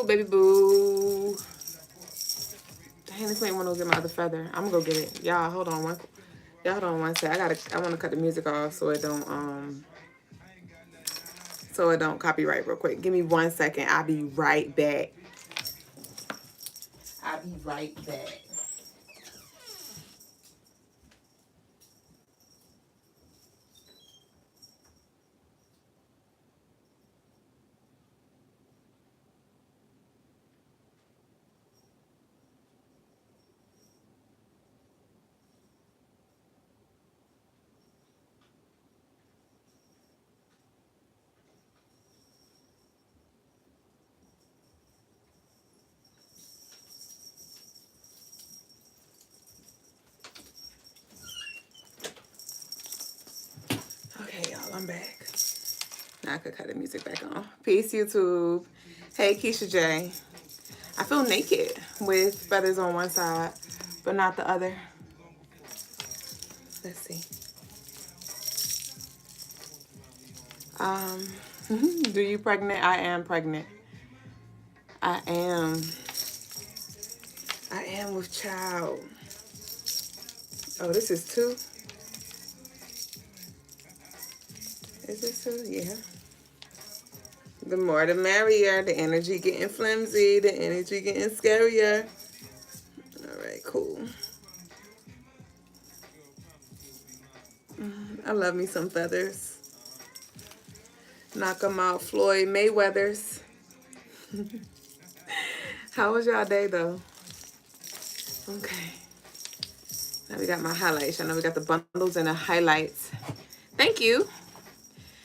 boo, baby boo. Dang, this ain't want to get my other feather. I'm gonna go get it. Y'all, hold on one. Y'all hold on one sec. I want to cut the music off so it don't copyright real quick. Give me 1 second. I'll be right back. I'll be right back. Okay, y'all, I'm back. Now I could cut the music back on. Peace, YouTube. Hey, Keisha J. I feel naked with feathers on one side, but not the other. Let's see. Do you pregnant? I am pregnant. I am with child. Oh, this is 2. Is this 2? Yeah. The more the merrier. The energy getting flimsy. The energy getting scarier. All right, cool. I love me some feathers. Knock them out, Floyd Mayweathers. How was y'all day, though? Okay. Now we got my highlights. I know we got the bundles and the highlights. Thank you.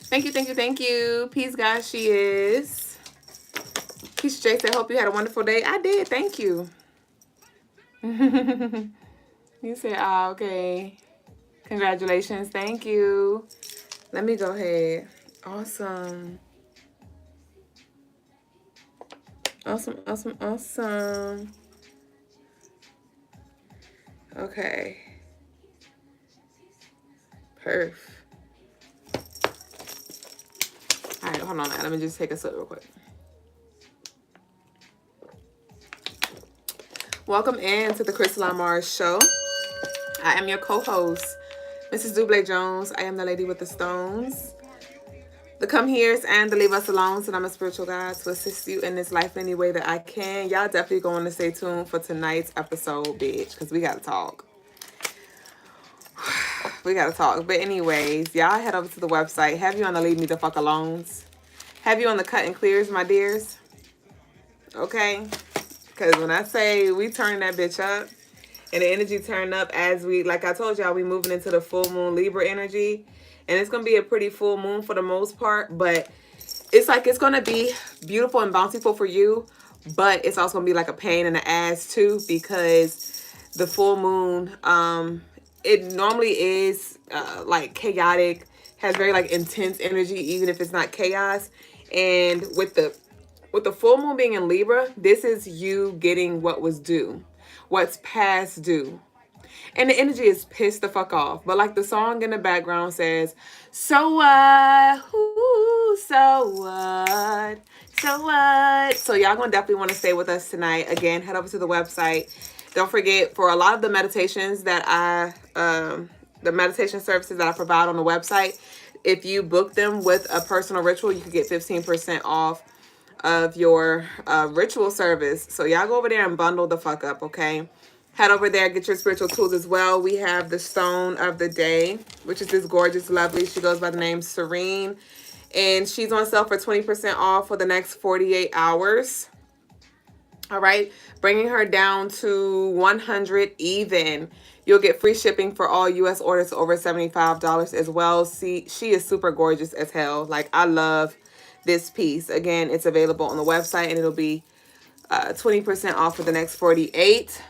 Thank you, thank you, thank you. Peace, guys, she is. Keisha J said, hope you had a wonderful day. I did, thank you. You said, ah, okay. Congratulations, thank you. Let me go ahead. Awesome. Awesome, awesome, awesome. Okay. Perf. All right, hold on. Let me just take a sip real quick. Welcome in to the Crystaline Mars show. I am your co-host, Mrs. Duüblé Jones. I am the lady with the stones, the come here's and the leave us alone. And I'm a spiritual guide to assist you in this life any way that I can. Y'all definitely going to stay tuned for tonight's episode, bitch, because we got to talk. We got to talk. But anyways, y'all head over to the website. Have you on the leave me the fuck alones? Have you on the cut and clears, my dears? Okay? Because when I say we turn that bitch up, and the energy turn up as we, like I told y'all, we moving into the full moon Libra energy. And it's going to be a pretty full moon for the most part. But it's like it's going to be beautiful and bountiful for you. But it's also going to be like a pain in the ass too. Because the full moon, it normally is like chaotic. Has very like intense energy even if it's not chaos. And with the full moon being in Libra, this is you getting what was due. What's past due. And the energy is pissed the fuck off. But like the song in the background says, so what? Ooh, so what? So what? So y'all gonna definitely want to stay with us tonight. Again, head over to the website. Don't forget, for a lot of the meditations that the meditation services that I provide on the website, if you book them with a personal ritual, you could get 15% off of your ritual service. So y'all go over there and bundle the fuck up, okay? Head over there, get your spiritual tools as well. We have the stone of the day, which is this gorgeous, lovely. She goes by the name Serene. And she's on sale for 20% off for the next 48 hours. All right. Bringing her down to 100 even. You'll get free shipping for all U.S. orders over $75 as well. See, she is super gorgeous as hell. Like, I love this piece. Again, it's available on the website and it'll be 20% off for the next 48.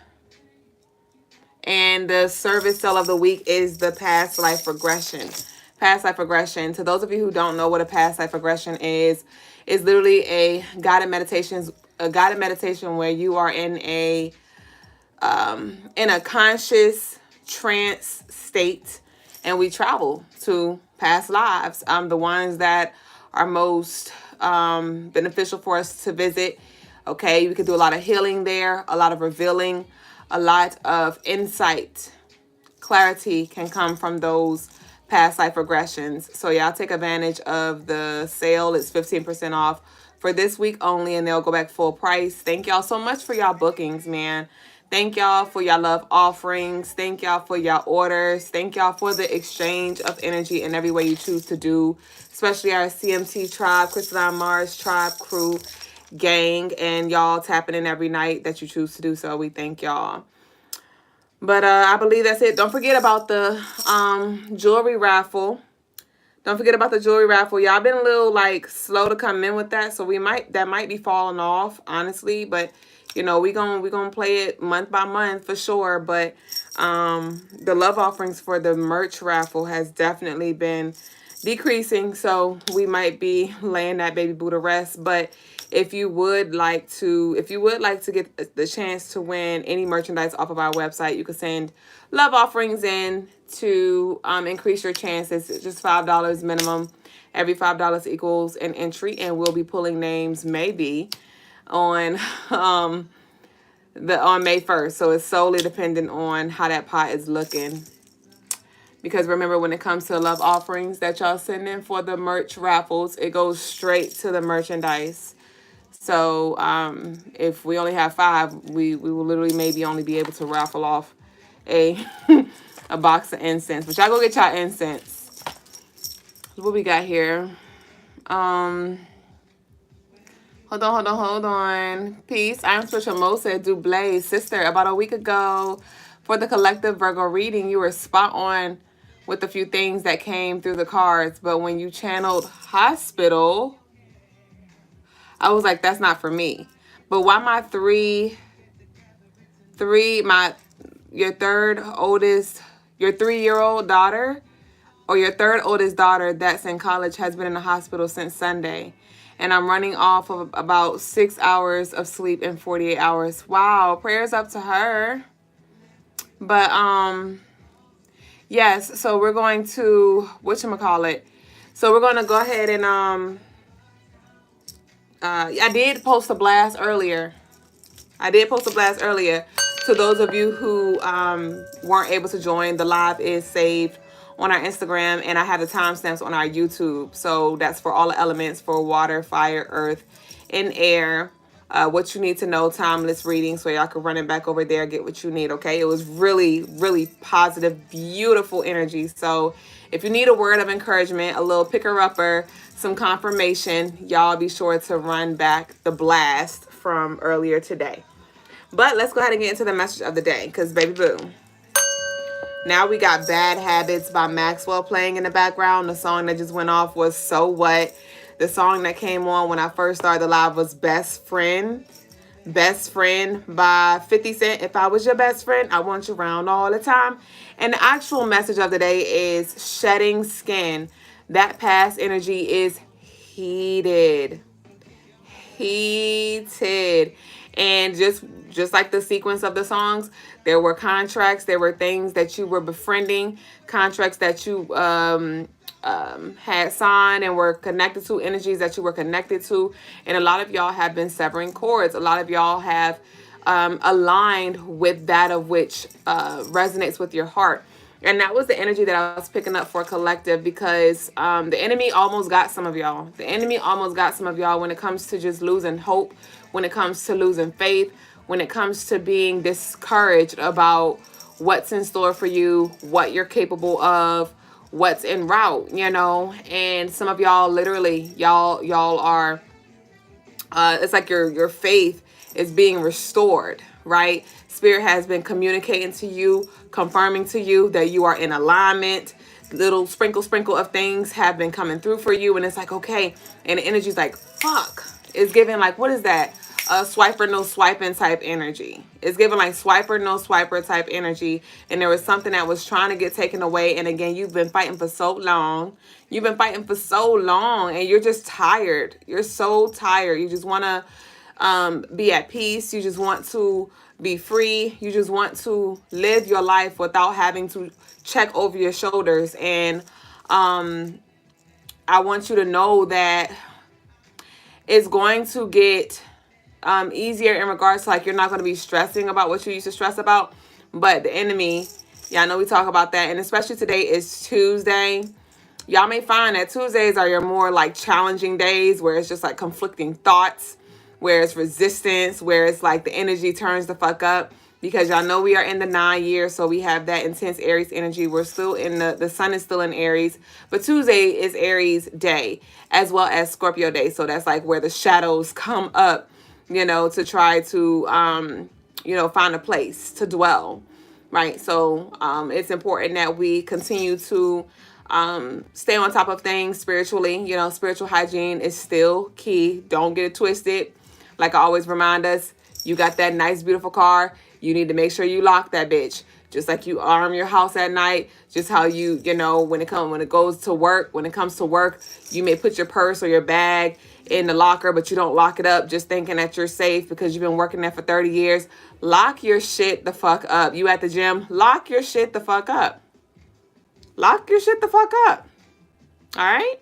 And the service sale of the week is the past life regression. Past life regression. To those of you who don't know what a past life regression is literally a guided meditation where you are in a conscious trance state, and we travel to past lives. The ones that are most beneficial for us to visit Okay, we could do a lot of healing there, a lot of revealing, a lot of insight. Clarity can come from those past life regressions. So y'all take advantage of the sale. It's 15% off for this week only, and they'll go back full price. Thank y'all so much for y'all bookings, man. Thank y'all for y'all love offerings. Thank y'all for y'all orders. Thank y'all for the exchange of energy in every way you choose to do, especially our CMC tribe, Crystaline Mars tribe crew gang, and y'all tapping in every night that you choose to do so. We thank y'all. But I believe that's it. Don't forget about the jewelry raffle. Don't forget about the jewelry raffle. Y'all been a little like slow to come in with that, so that might be falling off, honestly. But you know, we gonna play it month by month for sure. But the love offerings for the merch raffle has definitely been decreasing, so we might be laying that baby boo to rest. But if you would like to get the chance to win any merchandise off of our website, you can send love offerings in to increase your chances. It's just $5 minimum. Every $5 equals an entry, and we'll be pulling names maybe on on May 1st. So it's solely dependent on how that pot is looking. Because remember, when it comes to love offerings that y'all send in for the merch raffles, it goes straight to the merchandise. So if we only have 5, we will literally maybe only be able to raffle off a a box of incense. But y'all go get y'all incense. What we got here? Hold on. Peace. I'm Spiritual Mo said, Duüblé, sister, about a week ago for the collective Virgo reading, you were spot on with a few things that came through the cards. But when you channeled hospital, I was like, that's not for me. But why your 3-year-old daughter, or your 3rd oldest daughter that's in college, has been in the hospital since Sunday. And I'm running off of about 6 hours of sleep in 48 hours. Wow, prayers up to her. But yes, so we're going to, whatchamacallit? So we're going to go ahead and I did post a blast earlier. To those of you who weren't able to join, the live is saved on our Instagram, and I have the timestamps on our YouTube. So that's for all the elements, for water, fire, earth, and air. What you need to know, timeless reading, so y'all can run it back over there, get what you need, okay? It was really, really positive, beautiful energy. So if you need a word of encouragement, a little picker-upper, some confirmation, y'all be sure to run back the blast from earlier today. But let's go ahead and get into the message of the day, because baby boo. Now we got Bad Habits by Maxwell playing in the background. The song that just went off was So What. The song that came on when I first started the live was Best Friend. Best Friend by 50 Cent. If I was your best friend, I want you around all the time. And the actual message of the day is shedding skin. That past energy is heated. And just like the sequence of the songs, there were contracts, there were things that you were befriending, contracts that you had signed and were connected to, energies that you were connected to. And a lot of y'all have been severing cords. A lot of y'all have aligned with that of which resonates with your heart. And that was the energy that I was picking up for collective, because the enemy almost got some of y'all. The enemy almost got some of y'all when it comes to just losing hope, when it comes to losing faith, when it comes to being discouraged about what's in store for you, what you're capable of, what's en route, you know. And some of y'all literally, y'all are, it's like your faith is being restored, right? Spirit has been communicating to you, confirming to you that you are in alignment. Little sprinkle of things have been coming through for you, and it's like, okay. And the energy's like, fuck. It's giving like, what is that? A swiper, no swiping type energy. It's giving like swiper, no swiper type energy. And there was something that was trying to get taken away. And again, you've been fighting for so long. You've been fighting for so long, and you're just tired. You're so tired. You just want to be at peace. You just want to be free. You just want to live your life without having to check over your shoulders. And I want you to know that it's going to get easier in regards to like you're not going to be stressing about what you used to stress about. But the enemy, yeah, I know we talk about that. And especially today is Tuesday. Y'all may find that Tuesdays are your more like challenging days where it's just like conflicting thoughts, where it's resistance, where it's like the energy turns the fuck up. Because y'all know we are in the 9 years, so we have that intense Aries energy. We're still in the sun is still in Aries, but Tuesday is Aries day as well as Scorpio day. So that's like where the shadows come up, you know, to try to, you know, find a place to dwell, right? So it's important that we continue to stay on top of things spiritually. You know, spiritual hygiene is still key. Don't get it twisted. Like I always remind us, you got that nice, beautiful car. You need to make sure you lock that bitch. Just like you arm your house at night. Just how you know, when it comes to work, you may put your purse or your bag in the locker, but you don't lock it up just thinking that you're safe because you've been working there for 30 years. Lock your shit the fuck up. You at the gym, lock your shit the fuck up. Lock your shit the fuck up. All right?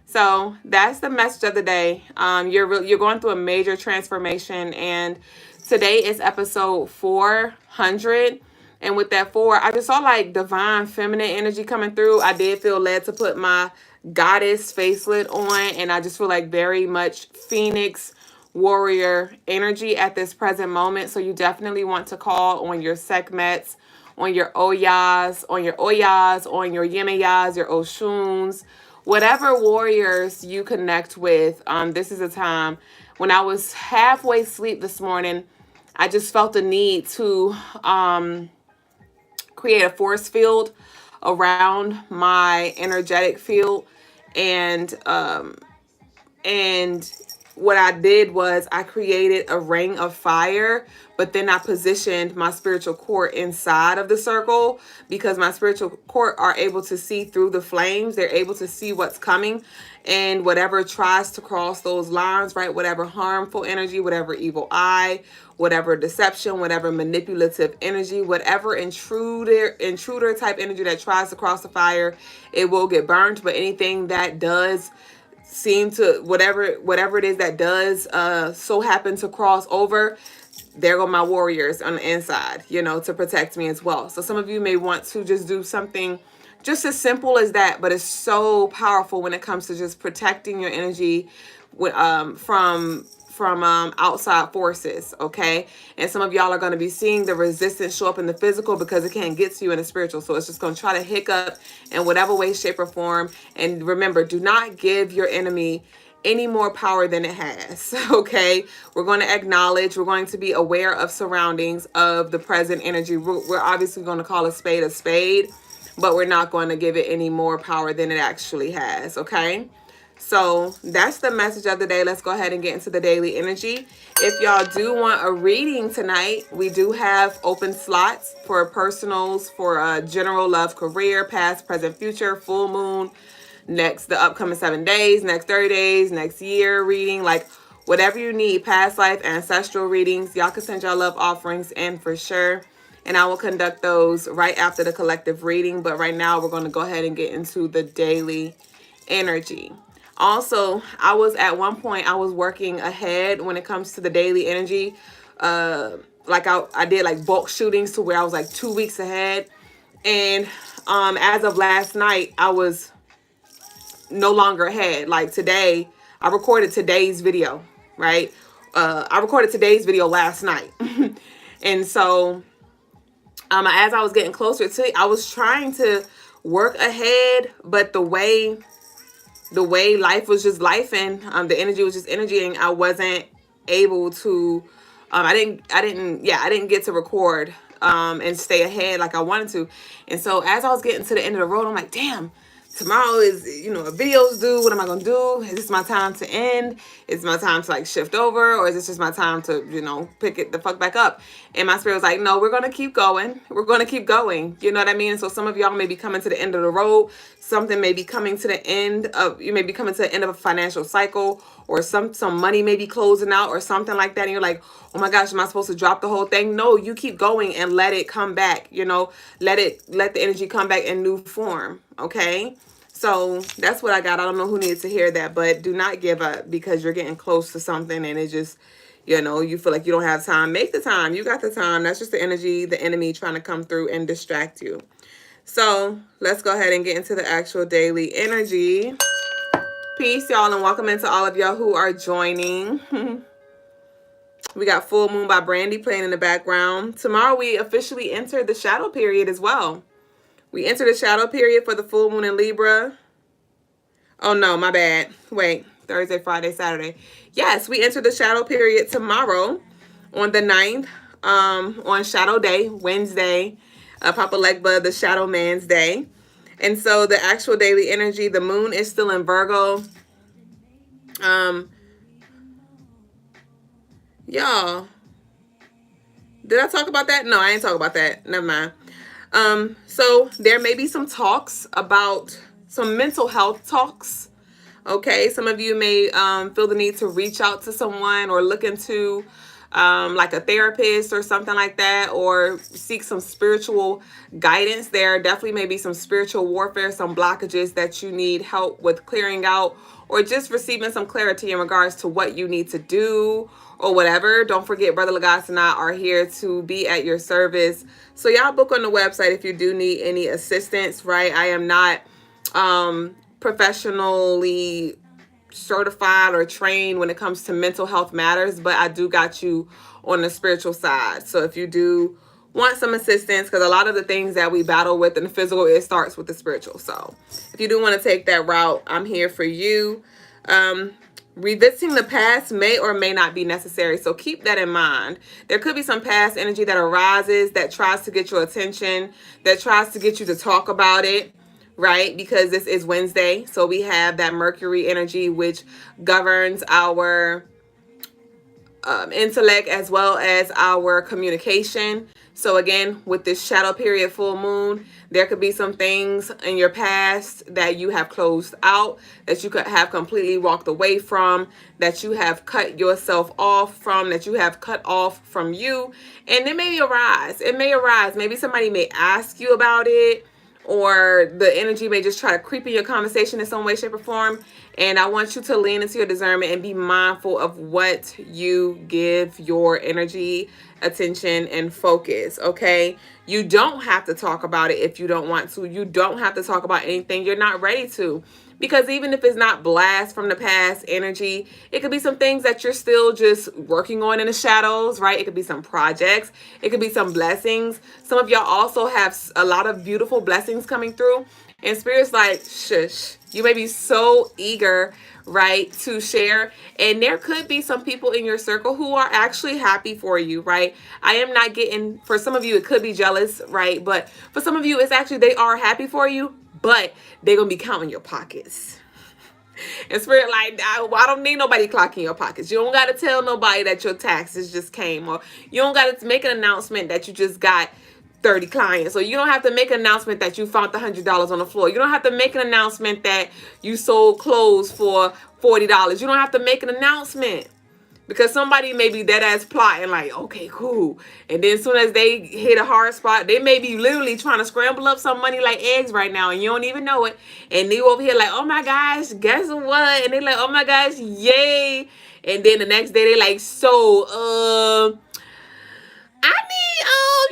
So that's the message of the day. You're going through a major transformation, and today is episode 400. And with that 4, I just saw like divine feminine energy coming through. I did feel led to put my goddess facelet on, and I just feel like very much Phoenix warrior energy at this present moment. So you definitely want to call on your Sekhmets, on your Oyas, on your Yemayas, your Oshuns, whatever warriors you connect with. This is a time. When I was halfway asleep this morning, I just felt the need to create a force field around my energetic field, and what I did was I created a ring of fire, but then I positioned my spiritual court inside of the circle because my spiritual court are able to see through the flames. They're able to see what's coming, and whatever tries to cross those lines, right? Whatever harmful energy, whatever evil eye, whatever deception, whatever manipulative energy, whatever intruder type energy that tries to cross the fire, it will get burnt. But anything that does seem to, whatever it is that does so happen to cross over, there go my warriors on the inside, you know, to protect me as well. So some of you may want to just do something just as simple as that, but it's so powerful when it comes to just protecting your energy from outside forces, okay? And some of y'all are going to be seeing the resistance show up in the physical because it can't get to you in the spiritual. So it's just going to try to hiccup in whatever way, shape, or form. And remember, do not give your enemy any more power than it has, okay? We're going to acknowledge, we're going to be aware of surroundings of the present energy. We're obviously going to call a spade, but we're not going to give it any more power than it actually has, okay? So that's the message of the day. Let's go ahead and get into the daily energy. If y'all do want a reading tonight, we do have open slots for personals, for general love, career, past, present, future, full moon, the upcoming 7 days, next 30 days, next year reading, like whatever you need, past life, ancestral readings. Y'all can send y'all love offerings in for sure. And I will conduct those right after the collective reading. But right now we're going to go ahead and get into the daily energy. Also, at one point, I was working ahead when it comes to the daily energy. Like I did like bulk shootings to where I was like 2 weeks ahead. And as of last night, I was no longer ahead. Like today, I recorded today's video, right? I recorded today's video last night. And so as I was getting closer to it, I was trying to work ahead, but the way life was just lifing, the energy was just energying, I wasn't able to, I didn't get to record and stay ahead like I wanted to. And so as I was getting to the end of the road, I'm like, damn, tomorrow is, a video's due. What am I going to do? Is this my time to end? Is my time to like shift over? Or is this just my time to, pick it the fuck back up? And my spirit was like, no, we're going to keep going. We're going to keep going. You know what I mean? And so some of y'all may be coming to the end of the road. Something may be coming to the end of, you may be coming to the end of a financial cycle, or some money may be closing out or something like that. And you're like, oh my gosh, am I supposed to drop the whole thing? No, you keep going and let it come back, let the energy come back in new form. Okay. So that's what I got. I don't know who needed to hear that, but do not give up because you're getting close to something and it just, You know, you feel like you don't have time. Make the time. You got the time. That's just the energy, the enemy trying to come through and distract you. So let's go ahead and get into the actual daily energy. Peace, y'all, and welcome into all of y'all who are joining. We got Full Moon by Brandy playing in the background. Tomorrow we officially enter the shadow period as well. We enter the shadow period for the full moon in Libra. Oh no, my bad. Wait, Thursday, Friday, Saturday. Yes, we enter the shadow period tomorrow on the 9th, on Shadow Day, Wednesday, Papa Legba, the Shadow Man's Day. And so the actual daily energy, the moon is still in Virgo. Y'all, did I talk about that? No, I ain't talk about that. Never mind. So there may be some talks about some mental health talks. Okay, some of you may feel the need to reach out to someone or look into like a therapist or something like that, or seek some spiritual guidance. There definitely may be some spiritual warfare, some blockages that you need help with clearing out, or just receiving some clarity in regards to what you need to do or whatever. Don't forget, Brother Logas and I are here to be at your service. So y'all book on the website if you do need any assistance, right? I am not professionally certified or trained when it comes to mental health matters, but I do got you on the spiritual side. So if you do want some assistance, because a lot of the things that we battle with in the physical, it starts with the spiritual. So if you do want to take that route, I'm here for you. Revisiting the past may or may not be necessary, so keep that in mind. There could be some past energy that arises that tries to get your attention, that tries to get you to talk about it, right? Because this is Wednesday, so we have that Mercury energy, which governs our intellect as well as our communication. So again, with this shadow period full moon, there could be some things in your past that you have closed out, that you could have completely walked away from, that you have cut yourself off from, that you have cut off from you. And it may arise. It may arise. Maybe somebody may ask you about it, or the energy may just try to creep in your conversation in some way, shape, or form. And I want you to lean into your discernment and be mindful of what you give your energy, attention, and focus, okay? You don't have to talk about it if you don't want to. You don't have to talk about anything you're not ready to. Because even if it's not blast from the past energy, it could be some things that you're still just working on in the shadows, right? It could be some projects. It could be some blessings. Some of y'all also have a lot of beautiful blessings coming through. And Spirit's like, shush. You may be so eager, right, to share. And there could be some people in your circle who are actually happy for you, right? I am not getting, for some of you, it could be jealous, right? But for some of you, it's actually they are happy for you, but they're going to be counting your pockets. And Spirit, like, I don't need nobody clocking your pockets. You don't got to tell nobody that your taxes just came, or you don't got to make an announcement that you just got 30 clients, or you don't have to make an announcement that you found the $100 on the floor. You don't have to make an announcement that you sold clothes for $40. You don't have to make an announcement, because somebody may be dead ass plotting like, okay, cool. And then as soon as they hit a hard spot, they may be literally trying to scramble up some money like eggs right now, and you don't even know it. And they over here like, oh my gosh, guess what? And they like, oh my gosh, yay. And then the next day they like, so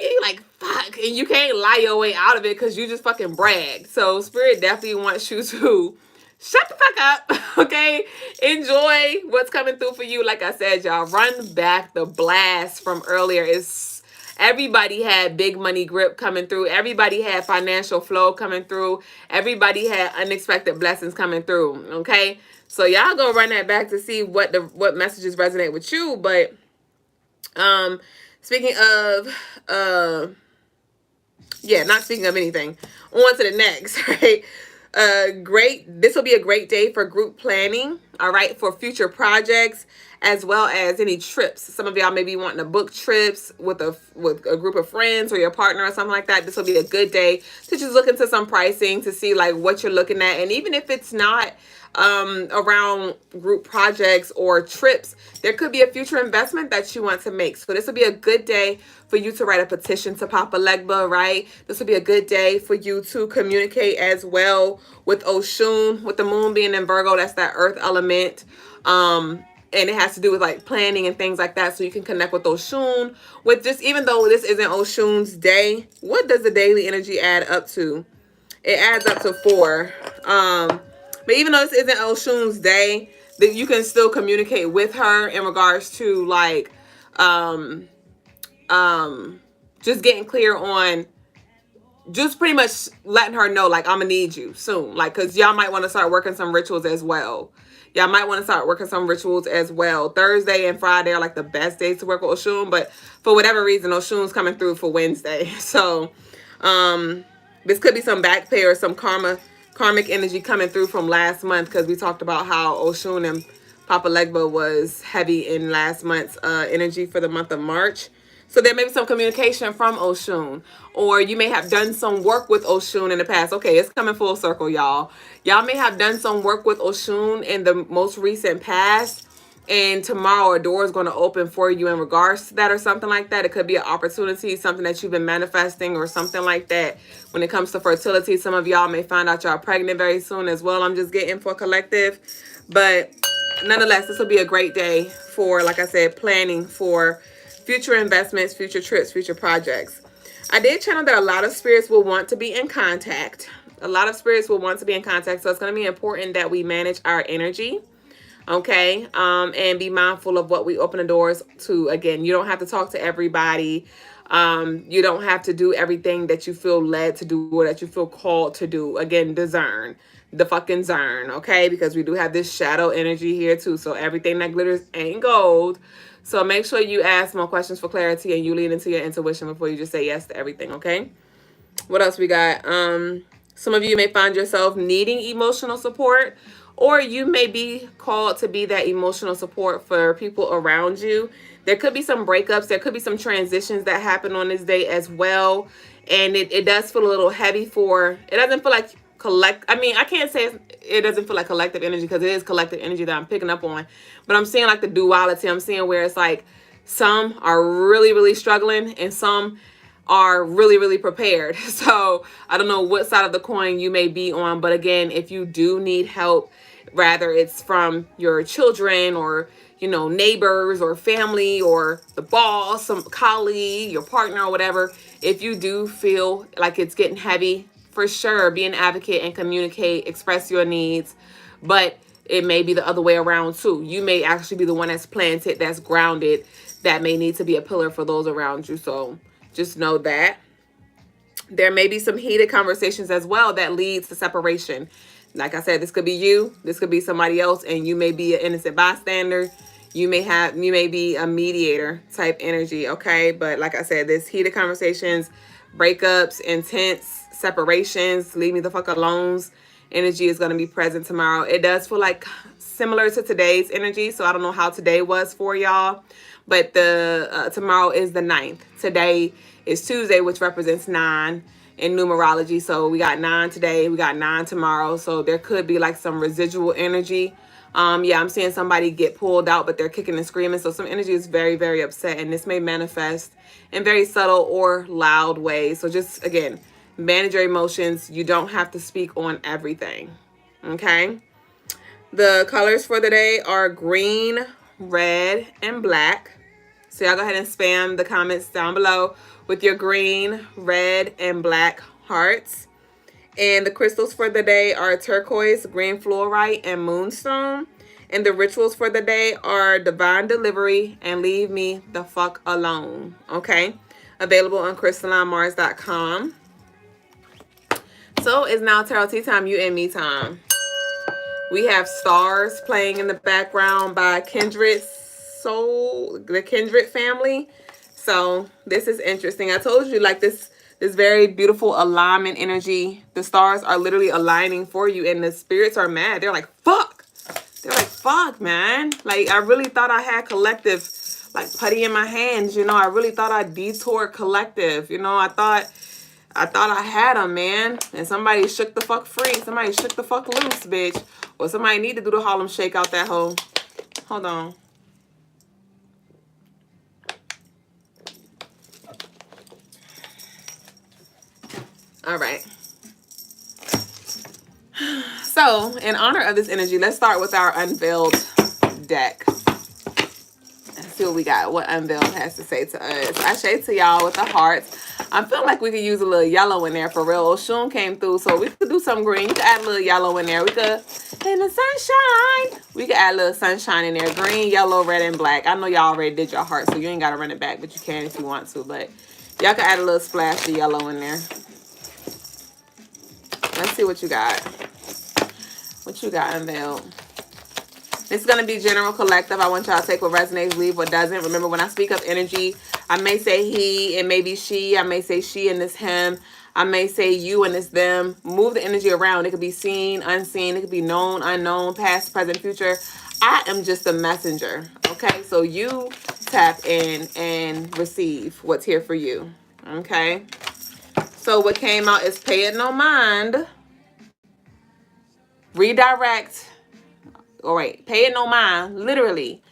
you're like, fuck, and you can't lie your way out of it because you just fucking bragged. So Spirit definitely wants you to shut the fuck up, okay? Enjoy what's coming through for you. Like I said, y'all, run back the blast from earlier. Everybody had big money grip coming through. Everybody had financial flow coming through. Everybody had unexpected blessings coming through, okay? So y'all go run that back to see what messages resonate with you. But speaking of, not speaking of anything, on to the next, right? This will be a great day for group planning, all right, for future projects, as well as any trips. Some of y'all may be wanting to book trips with a group of friends or your partner or something like that. This will be a good day to just look into some pricing to see like what you're looking at. And even if it's not around group projects or trips, there could be a future investment that you want to make. So this will be a good day for you to write a petition to Papa Legba, right? This will be a good day for you to communicate as well with Oshun, with the moon being in Virgo. That's that earth element. and it has to do with like planning and things like that, so you can connect with Oshun. With just, even though this isn't Oshun's day, what does the daily energy add up to? It adds up to 4. But even though this isn't Oshun's day, that you can still communicate with her in regards to like just getting clear on, just pretty much letting her know, like, I'm gonna need you soon. Like, because y'all might want to start working some rituals as well. Y'all might want to start working some rituals as well. Thursday and Friday are like the best days to work with Oshun, but for whatever reason, Oshun's coming through for Wednesday. So this could be some back pay or some karmic energy coming through from last month, because we talked about how Oshun and Papa Legba was heavy in last month's energy for the month of March. So there may be some communication from Oshun, or you may have done some work with Oshun in the past. Okay, it's coming full circle, y'all. Y'all may have done some work with Oshun in the most recent past, and tomorrow a door is going to open for you in regards to that or something like that. It could be an opportunity, something that you've been manifesting or something like that. When it comes to fertility, some of y'all may find out y'all pregnant very soon as well. I'm just getting for collective. But nonetheless, this will be a great day for, like I said, planning for future investments, future trips, future projects. I did channel that a lot of spirits will want to be in contact. A lot of spirits will want to be in contact. So it's going to be important that we manage our energy. Okay. And be mindful of what we open the doors to. Again, you don't have to talk to everybody. You don't have to do everything that you feel led to do or that you feel called to do. Again, discern. The fucking zern. Okay. Because we do have this shadow energy here too. So everything that glitters ain't gold. So make sure you ask more questions for clarity and you lean into your intuition before you just say yes to everything, okay? What else we got? Some of you may find yourself needing emotional support, or you may be called to be that emotional support for people around you. There could be some breakups. There could be some transitions that happen on this day as well. And it does feel a little heavy for, it doesn't feel like I can't say it doesn't feel like collective energy, because it is collective energy that I'm picking up on. But I'm seeing like the duality. I'm seeing where it's like some are really, really struggling and some are really, really prepared. So I don't know what side of the coin you may be on. But again, if you do need help, rather it's from your children or, you know, neighbors or family or the boss, some colleague, your partner or whatever, if you do feel like it's getting heavy, for sure, be an advocate and communicate, express your needs. But it may be the other way around too. You may actually be the one that's planted, that's grounded, that may need to be a pillar for those around you. So just know that. There may be some heated conversations as well that leads to separation. Like I said, this could be you, this could be somebody else, and you may be an innocent bystander. You may be a mediator type energy, okay? But like I said, this heated conversations, breakups, intense separations, leave me the fuck alone energy is going to be present tomorrow. It does feel like similar to today's energy, so I don't know how today was for y'all, but the tomorrow is the 9th. Today is Tuesday, which represents 9 in numerology. So we got 9 today, we got 9 tomorrow. So there could be like some residual energy. Yeah, I'm seeing somebody get pulled out, but they're kicking and screaming. So some energy is very, very upset, and this may manifest in very subtle or loud ways. So just, again, manage your emotions. You don't have to speak on everything, okay? The colors for the day are green, red, and black. So y'all go ahead and spam the comments down below with your green, red, and black hearts. And the crystals for the day are turquoise, green fluorite, and moonstone. And the rituals for the day are divine delivery and leave me the fuck alone. Okay? Available on crystalinemars.com. So it's now tarot tea time, you and me time. We have Stars playing in the background by Kindred Soul, the Kindred family. So this is interesting. I told you, like, this very beautiful alignment energy. The stars are literally aligning for you, and the spirits are mad. They're like, fuck. They're like, fuck, man. Like, I really thought I had collective, like, putty in my hands. You know, I really thought I detoured collective. You know, I thought I had them, man. And somebody shook the fuck free. Somebody shook the fuck loose, bitch. Or somebody need to do the Harlem Shake out that hole. Hold on. All right. So, in honor of this energy, let's start with our unveiled deck. Let's see what we got. What Unveiled has to say to us. I shade to y'all with the hearts. I'm feeling like we could use a little yellow in there for real. Oshun came through, so we could do some green. We could add a little yellow in there. We could, in the sunshine, we could add a little sunshine in there. Green, yellow, red, and black. I know y'all already did your heart, so you ain't got to run it back, but you can if you want to. But y'all can add a little splash of yellow in there. Let's see what you got. What you got, Unveiled? It's going to be general collective. I want y'all to take what resonates, leave what doesn't. Remember, when I speak of energy, I may say he, it may be she. I may say she and it's him. I may say you and it's them. Move the energy around. It could be seen, unseen. It could be known, unknown, past, present, future. I am just a messenger, okay? So you tap in and receive what's here for you, okay? So what came out is pay it no mind. Redirect. All right, pay it no mind, literally.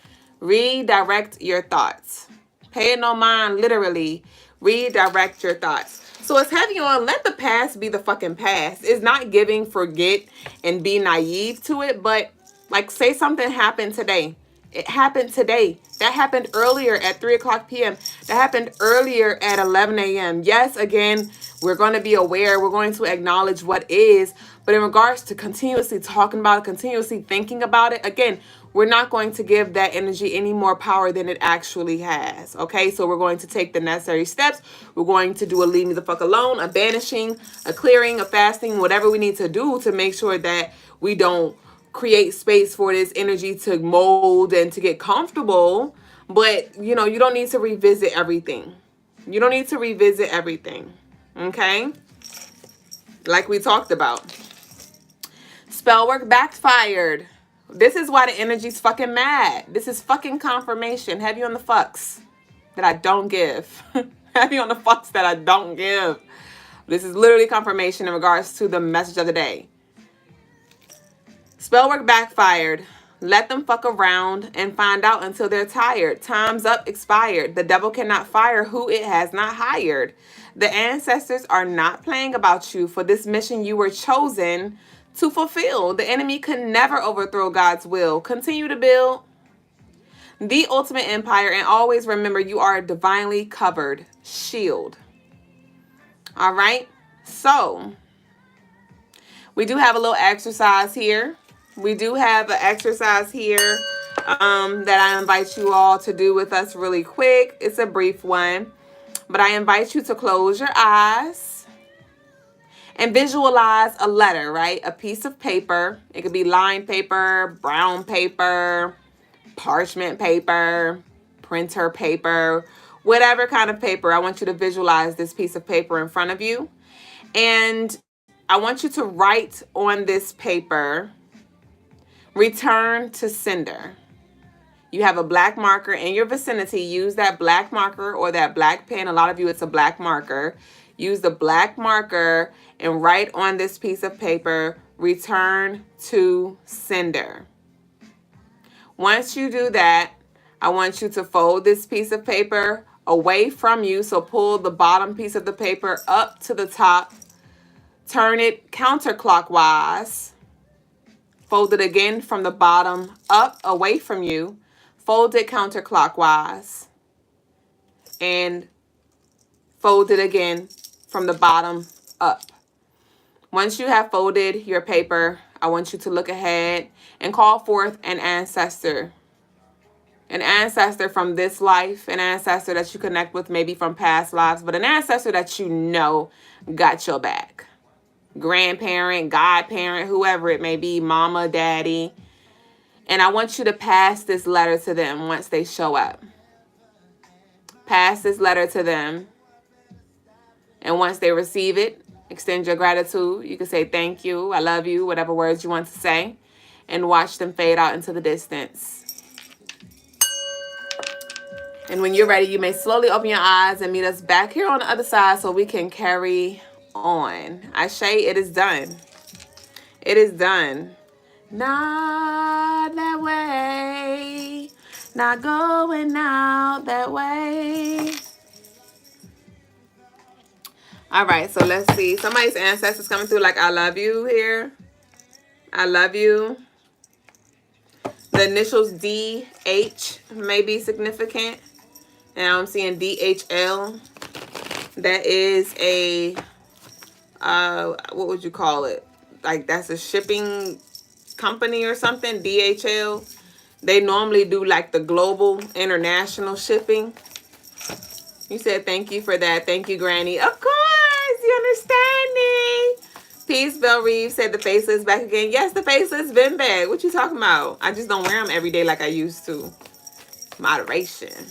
Redirect your thoughts. Pay it no mind, literally. Redirect your thoughts. So it's heavy on let the past be the fucking past. It's not giving forget and be naive to it, but like say something happened today. It happened today. That happened earlier at 3 o'clock p.m. That happened earlier at 11 a.m. Yes, again, we're going to be aware. We're going to acknowledge what is. But in regards to continuously talking about it, continuously thinking about it, again, we're not going to give that energy any more power than it actually has. Okay, so we're going to take the necessary steps. We're going to do a leave me the fuck alone, a banishing, a clearing, a fasting, whatever we need to do to make sure that we don't create space for this energy to mold and to get comfortable. But, you know, you don't need to revisit everything. You don't need to revisit everything. Okay? Like we talked about. Spell work backfired. This is why the energy's fucking mad. This is fucking confirmation. Heavy on the fucks that I don't give. Heavy on the fucks that I don't give. This is literally confirmation in regards to the message of the day. Spell work backfired. Let them fuck around and find out until they're tired. Time's up, expired. The devil cannot fire who it has not hired. The ancestors are not playing about you. For this mission you were chosen to fulfill. The enemy can never overthrow God's will. Continue to build the ultimate empire and always remember you are a divinely covered shield. All right. So we do have a little exercise here. We do have an exercise here that I invite you all to do with us really quick. It's a brief one, but I invite you to close your eyes and visualize a letter, right? A piece of paper. It could be lined paper, brown paper, parchment paper, printer paper, whatever kind of paper. I want you to visualize this piece of paper in front of you. And I want you to write on this paper, return to sender. You have a black marker in your vicinity. Use that black marker or that black pen. A lot of you, it's a black marker. Use the black marker and write on this piece of paper, return to sender. Once you do that, I want you to fold this piece of paper away from you. So pull the bottom piece of the paper up to the top. Turn it counterclockwise. Fold it again from the bottom up away from you. Fold it counterclockwise. And fold it again from the bottom up. Once you have folded your paper, I want you to look ahead and call forth an ancestor. An ancestor from this life, an ancestor that you connect with maybe from past lives, but an ancestor that you know got your back. Grandparent, godparent, whoever it may be, mama, daddy. And I want you to pass this letter to them once they show up. Pass this letter to them. And once they receive it, extend your gratitude. You can say thank you, I love you, whatever words you want to say. And watch them fade out into the distance. And when you're ready, you may slowly open your eyes and meet us back here on the other side so we can carry on. Ashe, it is done. It is done. Not that way. Not going out that way. All right, so let's see. Somebody's ancestors coming through like I love you here. I love you. The initials DH may be significant. And I'm seeing DHL. That is a, what would you call it? Like that's a shipping company or something, DHL. They normally do like the global international shipping. You said thank you for that. Thank you, Granny. Of course, you understand me. Peace, Bell Reeves said the faceless back again. Yes, the faceless been back. What you talking about? I just don't wear them every day like I used to. Moderation.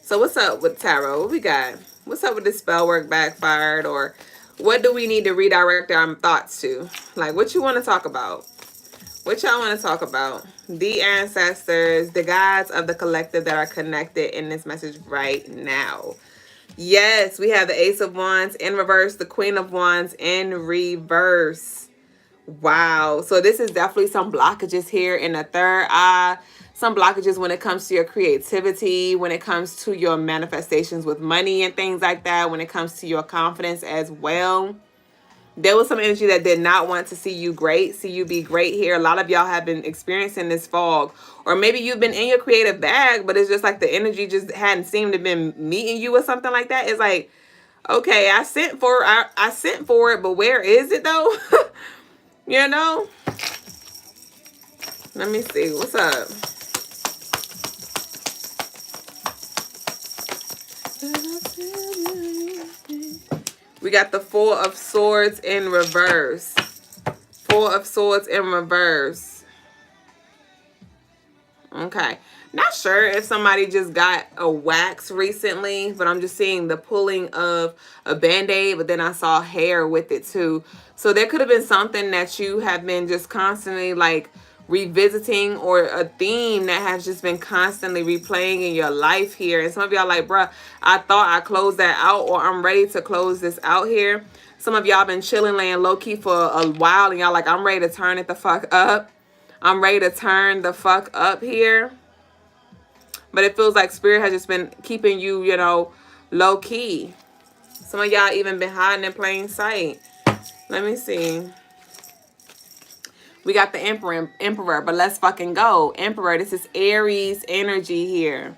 So what's up with tarot? What we got? What's up with this spell work backfired? Or what do we need to redirect our thoughts to? Like, what you want to talk about? What y'all want to talk about? The ancestors, the gods of the collective that are connected in this message right now. Yes, we have the Ace of Wands in reverse, the Queen of Wands in reverse. Wow. So this is definitely some blockages here in the third eye. Some blockages when it comes to your creativity, when it comes to your manifestations with money and things like that, when it comes to your confidence as well. There was some energy that did not want to see you great, see you be great here. A lot of y'all have been experiencing this fog. Or maybe you've been in your creative bag, but it's just like the energy just hadn't seemed to been meeting you or something like that. It's like, okay, I sent for it, but where is it though? You know? Let me see. What's up? We got the Four of Swords in reverse. Four of Swords in reverse. Okay. Not sure if somebody just got a wax recently, but I'm just seeing the pulling of a band-aid, but then I saw hair with it too. So there could have been something that you have been just constantly like revisiting, or a theme that has just been constantly replaying in your life here. And some of y'all like, bruh, I thought I closed that out, or I'm ready to close this out here. Some of y'all been chilling, laying low-key for a while, and y'all like, I'm ready to turn it the fuck up. I'm ready to turn the fuck up here. But it feels like Spirit has just been keeping you, you know, low-key. Some of y'all even been hiding in plain sight. Let me see. We got the Emperor, but let's fucking go. Emperor, this is Aries energy here.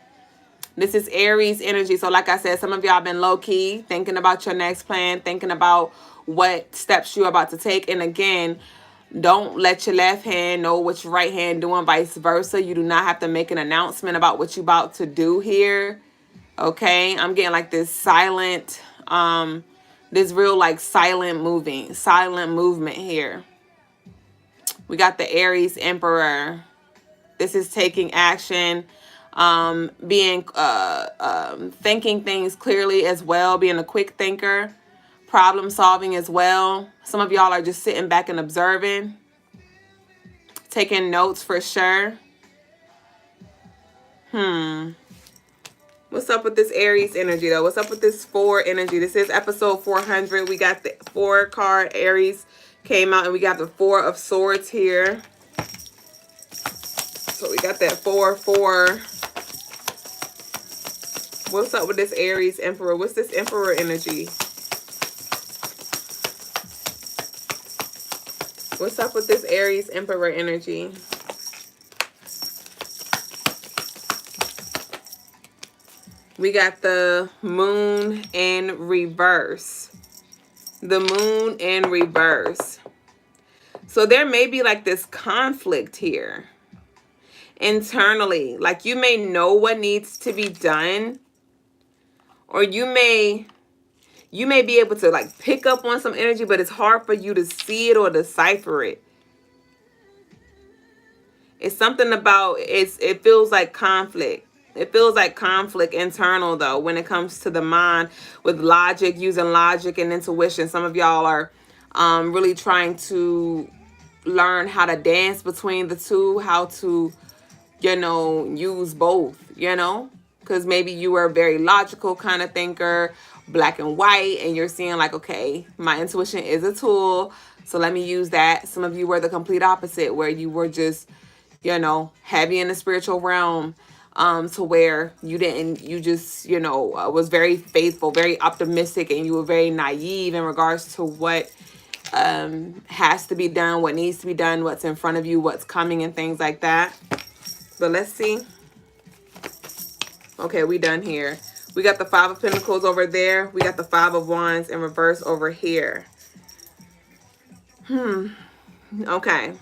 This is Aries energy. So like I said, some of y'all been low-key, thinking about your next plan, thinking about what steps you're about to take. And again, don't let your left hand know what your right hand doing, vice versa. You do not have to make an announcement about what you're about to do here. Okay? I'm getting like this silent, this real like silent movement here. We got the Aries Emperor. This is taking action, being thinking things clearly as well, being a quick thinker, problem solving as well. Some of y'all are just sitting back and observing, taking notes for sure. What's up with this Aries energy though? What's up with this 4 energy? This is episode 400. We got the 4 card Aries came out, and we got the 4 of Swords here. So we got that 4-4. What's up with this Aries Emperor? What's this Emperor energy? What's up with this Aries Emperor energy? We got the Moon in reverse. The Moon in reverse. So there may be like this conflict here internally. Like you may know what needs to be done, or you may be able to like pick up on some energy, but it's hard for you to see it or decipher it. It's something about it feels like conflict. It feels like conflict internal though when it comes to the mind, with logic, using logic and intuition. Some of y'all are really trying to learn how to dance between the two, how to, you know, use both, you know, because maybe you were a very logical kind of thinker, black and white, and you're seeing like, okay, my intuition is a tool, so let me use that. Some of you were the complete opposite, where you were just, you know, heavy in the spiritual realm, to where you just, you know, was very faithful, very optimistic, and you were very naive in regards to what has to be done, what needs to be done, what's in front of you, what's coming, and things like that. But let's see. Okay, we done here. We got the Five of Pentacles over there. We got the Five of Wands in reverse over here. Okay.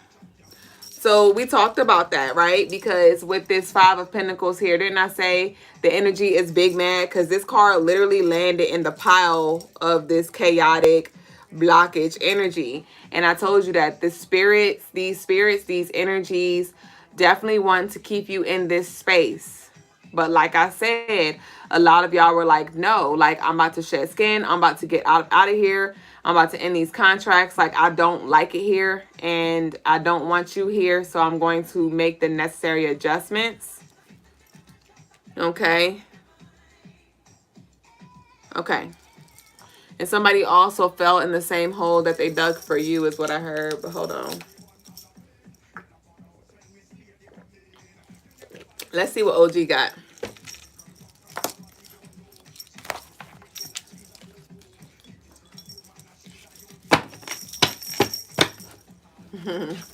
So we talked about that, right? Because with this Five of Pentacles here, didn't I say the energy is big mad? Because this card literally landed in the pile of this chaotic blockage energy. And I told you that the spirits, these energies definitely want to keep you in this space. But like I said, a lot of y'all were like, no, like I'm about to shed skin. I'm about to get out of here. I'm about to end these contracts. Like, I don't like it here and I don't want you here. So I'm going to make the necessary adjustments. Okay. Okay. And somebody also fell in the same hole that they dug for you is what I heard. But hold on. Let's see what OG got.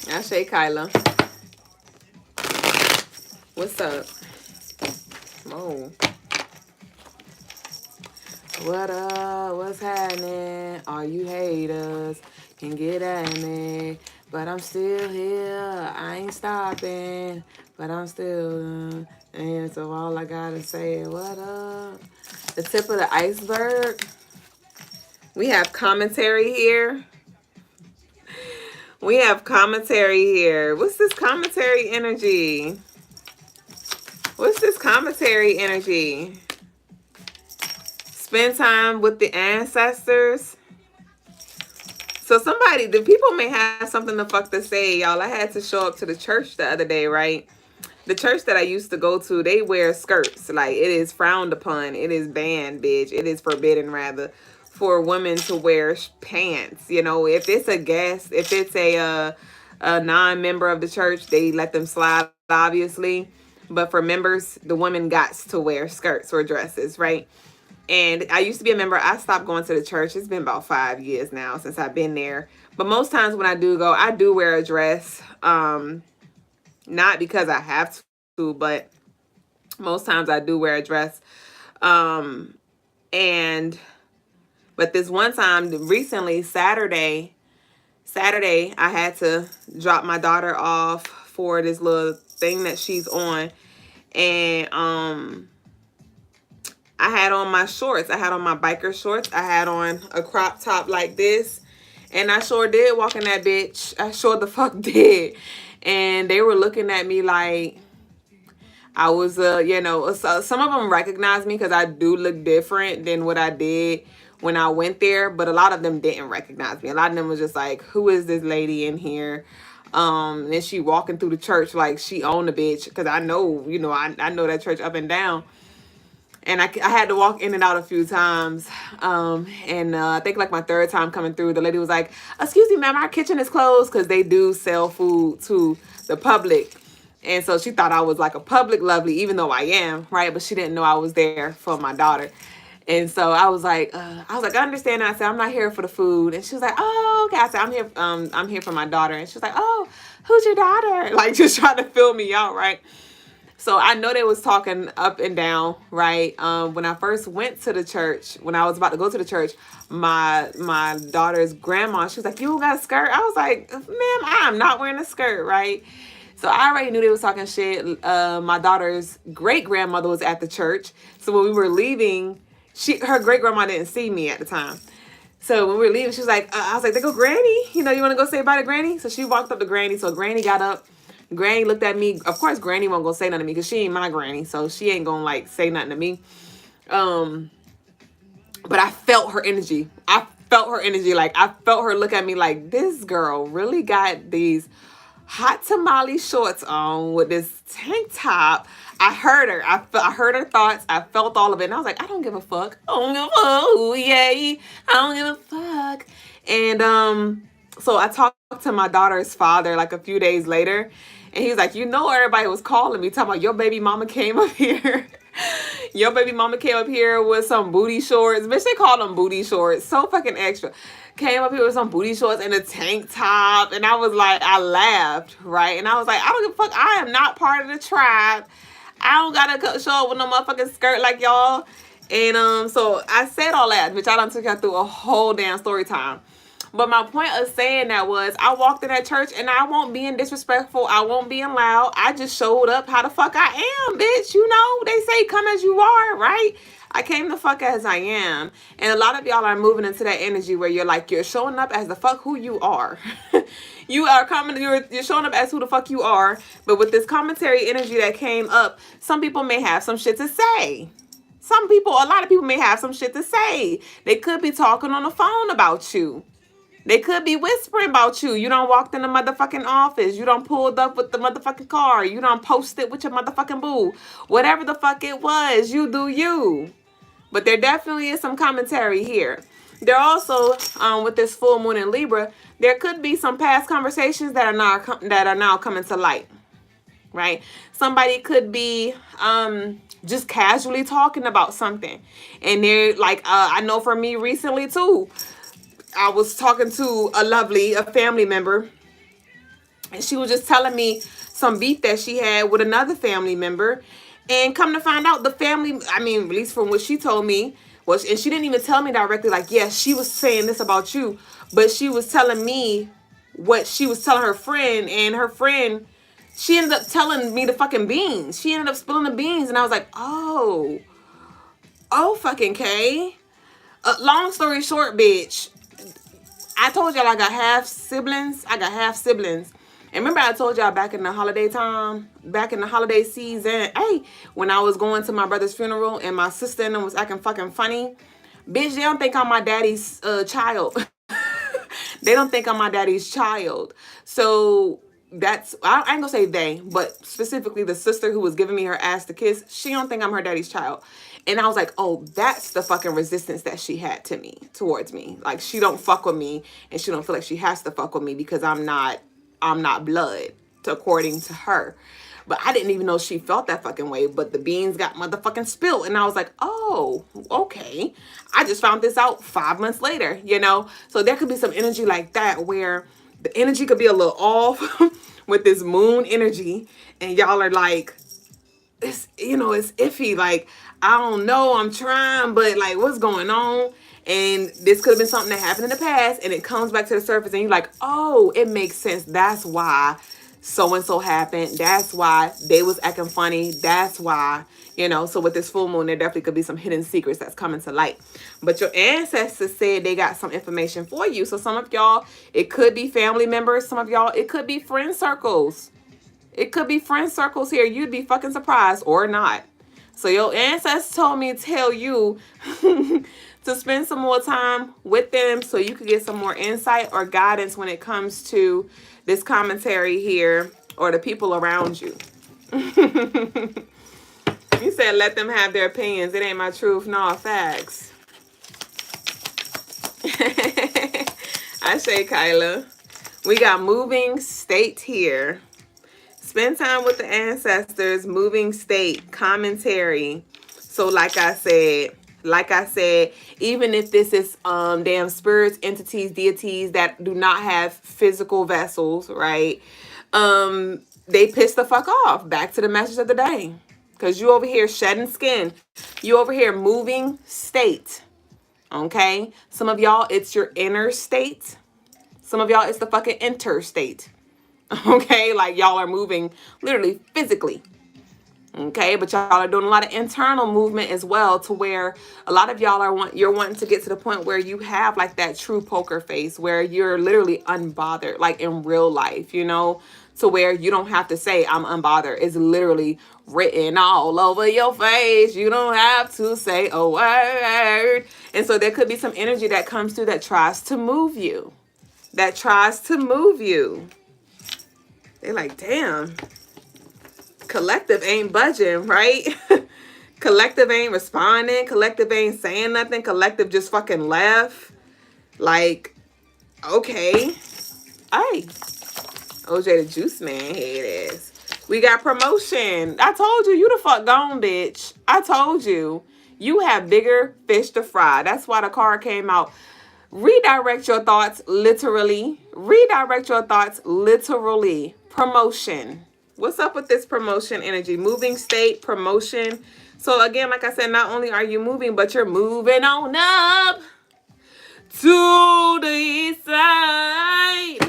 Ashe Kyla. What's up? Oh. What up? What's happening? All you haters can get at me, but I'm still here. I ain't stopping, but I'm still. And so all I gotta say is what up? The tip of the iceberg. We have commentary here. We have commentary here. What's this commentary energy? What's this commentary energy? Spend time with the ancestors. So somebody, the people may have something the fuck to say, y'all. I had to show up to the church the other day, right? The church that I used to go to, they wear skirts. Like, it is frowned upon. It is banned, bitch. It is forbidden, rather, for women to wear pants. You know, if it's a guest, if it's a non-member of the church, they let them slide, obviously. But for members, the women got to wear skirts or dresses, right? And I used to be a member. I stopped going to the church. It's been about 5 years now since I've been there. But most times when I do go, I do wear a dress. Not because I have to, but most times I do wear a dress. But this one time, recently, Saturday, I had to drop my daughter off for this little thing that she's on. And I had on my shorts. I had on my biker shorts. I had on a crop top like this. And I sure did walk in that bitch. I sure the fuck did. And they were looking at me like I was, you know, some of them recognized me because I do look different than what I did when I went there. But a lot of them didn't recognize me. A lot of them was just like, who is this lady in here? And then she walking through the church like she owned the bitch. Because I know, you know, I know that church up and down. And I had to walk in and out a few times. I think like my third time coming through, the lady was like, excuse me, ma'am, our kitchen is closed, because they do sell food to the public. And so she thought I was like a public lovely, even though I am, right? But she didn't know I was there for my daughter. And so I was like, I understand. I said, I'm not here for the food. And she was like, oh, okay. I said, I'm here for my daughter. And she was like, oh, who's your daughter? Like, just trying to fill me out, right? So I know they was talking up and down, right? When I first went to the church, when I was about to go to the church, my daughter's grandma, she was like, you don't got a skirt? I was like, ma'am, I'm not wearing a skirt, right? So I already knew they was talking shit. My daughter's great-grandmother was at the church. So when we were leaving, her great-grandma didn't see me at the time. So when we were leaving, she was like, I was like, there go Granny. You know, you want to go say bye to Granny? So she walked up to Granny. So Granny got up. Granny looked at me. Of course, Granny won't go say nothing to me because she ain't my granny. So she ain't going to, like, say nothing to me. But I felt her energy. Like, I felt her look at me like, this girl really got these hot tamale shorts on with this tank top. I heard her. I heard her thoughts. I felt all of it. And I was like, I don't give a fuck. I don't give a fuck. Ooh, yay. I don't give a fuck. And so I talked to my daughter's father like a few days later. And he was like, you know, everybody was calling me, talking about your baby mama came up here. Your baby mama came up here with some booty shorts. Bitch, they call them booty shorts. So fucking extra. Came up here with some booty shorts and a tank top. And I was like, I laughed, right? And I was like, I don't give a fuck. I am not part of the tribe. I don't gotta show up with no motherfucking skirt like y'all. And so I said all that, bitch. I done took y'all through a whole damn story time. But my point of saying that was, I walked in that church and I won't be disrespectful. I won't be loud. I just showed up how the fuck I am, bitch. You know, they say come as you are, right? I came the fuck as I am. And a lot of y'all are moving into that energy where you're like, you're showing up as the fuck who you are. You are coming, you're showing up as who the fuck you are. But with this commentary energy that came up, some people may have some shit to say. A lot of people may have some shit to say. They could be talking on the phone about you. They could be whispering about you. You done walked in the motherfucking office. You done pulled up with the motherfucking car. You done posted with your motherfucking boo. Whatever the fuck it was, you do you. But there definitely is some commentary here. There also, with this full moon in Libra, there could be some past conversations that are now coming to light. Right? Somebody could be just casually talking about something. And they're like, I know for me recently too, I was talking to a family member, and she was just telling me some beef that she had with another family member. And come to find out, the family, I mean, at least from what she told me, was, and she didn't even tell me directly, like, yes, she was saying this about you, but she was telling me what she was telling her friend, and her friend, she ended up telling me the fucking beans. She ended up spilling the beans, and I was like, oh fucking K. Long story short, bitch, I told y'all I got half siblings. And remember I told y'all back in the holiday time, back in the holiday season, hey, when I was going to my brother's funeral and my sister and them was acting fucking funny. Bitch, they don't think I'm my daddy's child. They don't think I'm my daddy's child. So that's, I ain't gonna say they, but specifically the sister who was giving me her ass to kiss, she don't think I'm her daddy's child. And I was like, oh, that's the fucking resistance that she had towards me. Like, she don't fuck with me, and she don't feel like she has to fuck with me because I'm not blood, according to her. But I didn't even know she felt that fucking way. But the beans got motherfucking spilled. And I was like, oh, okay. I just found this out 5 months later, you know? So there could be some energy like that where the energy could be a little off with this moon energy. And y'all are like, it's, you know, it's iffy. Like, I don't know, I'm trying, but like, what's going on? And this could have been something that happened in the past, and it comes back to the surface, and you're like, oh, it makes sense. That's why so-and-so happened. That's why they was acting funny. That's why, you know. So with this full moon, there definitely could be some hidden secrets that's coming to light. But your ancestors said they got some information for you. So some of y'all, it could be family members. Some of y'all, it could be friend circles. It could be friend circles here. You'd be fucking surprised or not. So your ancestors told me to tell you to spend some more time with them so you could get some more insight or guidance when it comes to this commentary here or the people around you. You said let them have their opinions. It ain't my truth. No, facts. I say, Kyla. We got moving state here. Spend time with the ancestors, moving state, commentary. So like I said, even if this is damn spirits, entities, deities that do not have physical vessels, right? They piss the fuck off. Back to the message of the day. Because you over here shedding skin. You over here moving state. Okay? Some of y'all, it's your inner state. Some of y'all, it's the fucking interstate. Okay, like y'all are moving literally physically. Okay, but y'all are doing a lot of internal movement as well, to where a lot of y'all are you're wanting to get to the point where you have like that true poker face where you're literally unbothered, like in real life, you know, to where you don't have to say I'm unbothered. It's literally written all over your face. You don't have to say a word. And so there could be some energy that comes through that tries to move you. They like, damn, collective ain't budging, right? Collective ain't responding. Collective ain't saying nothing. Collective just fucking laugh. Like, okay. Hey, OJ the Juice Man, here it is. We got promotion. I told you the fuck gone, bitch. I told you. You have bigger fish to fry. That's why the card came out. Redirect your thoughts literally. Redirect your thoughts literally. Promotion. What's up with this promotion energy? Moving state, promotion. So again, like I said, not only are you moving, but you're moving on up to the east side.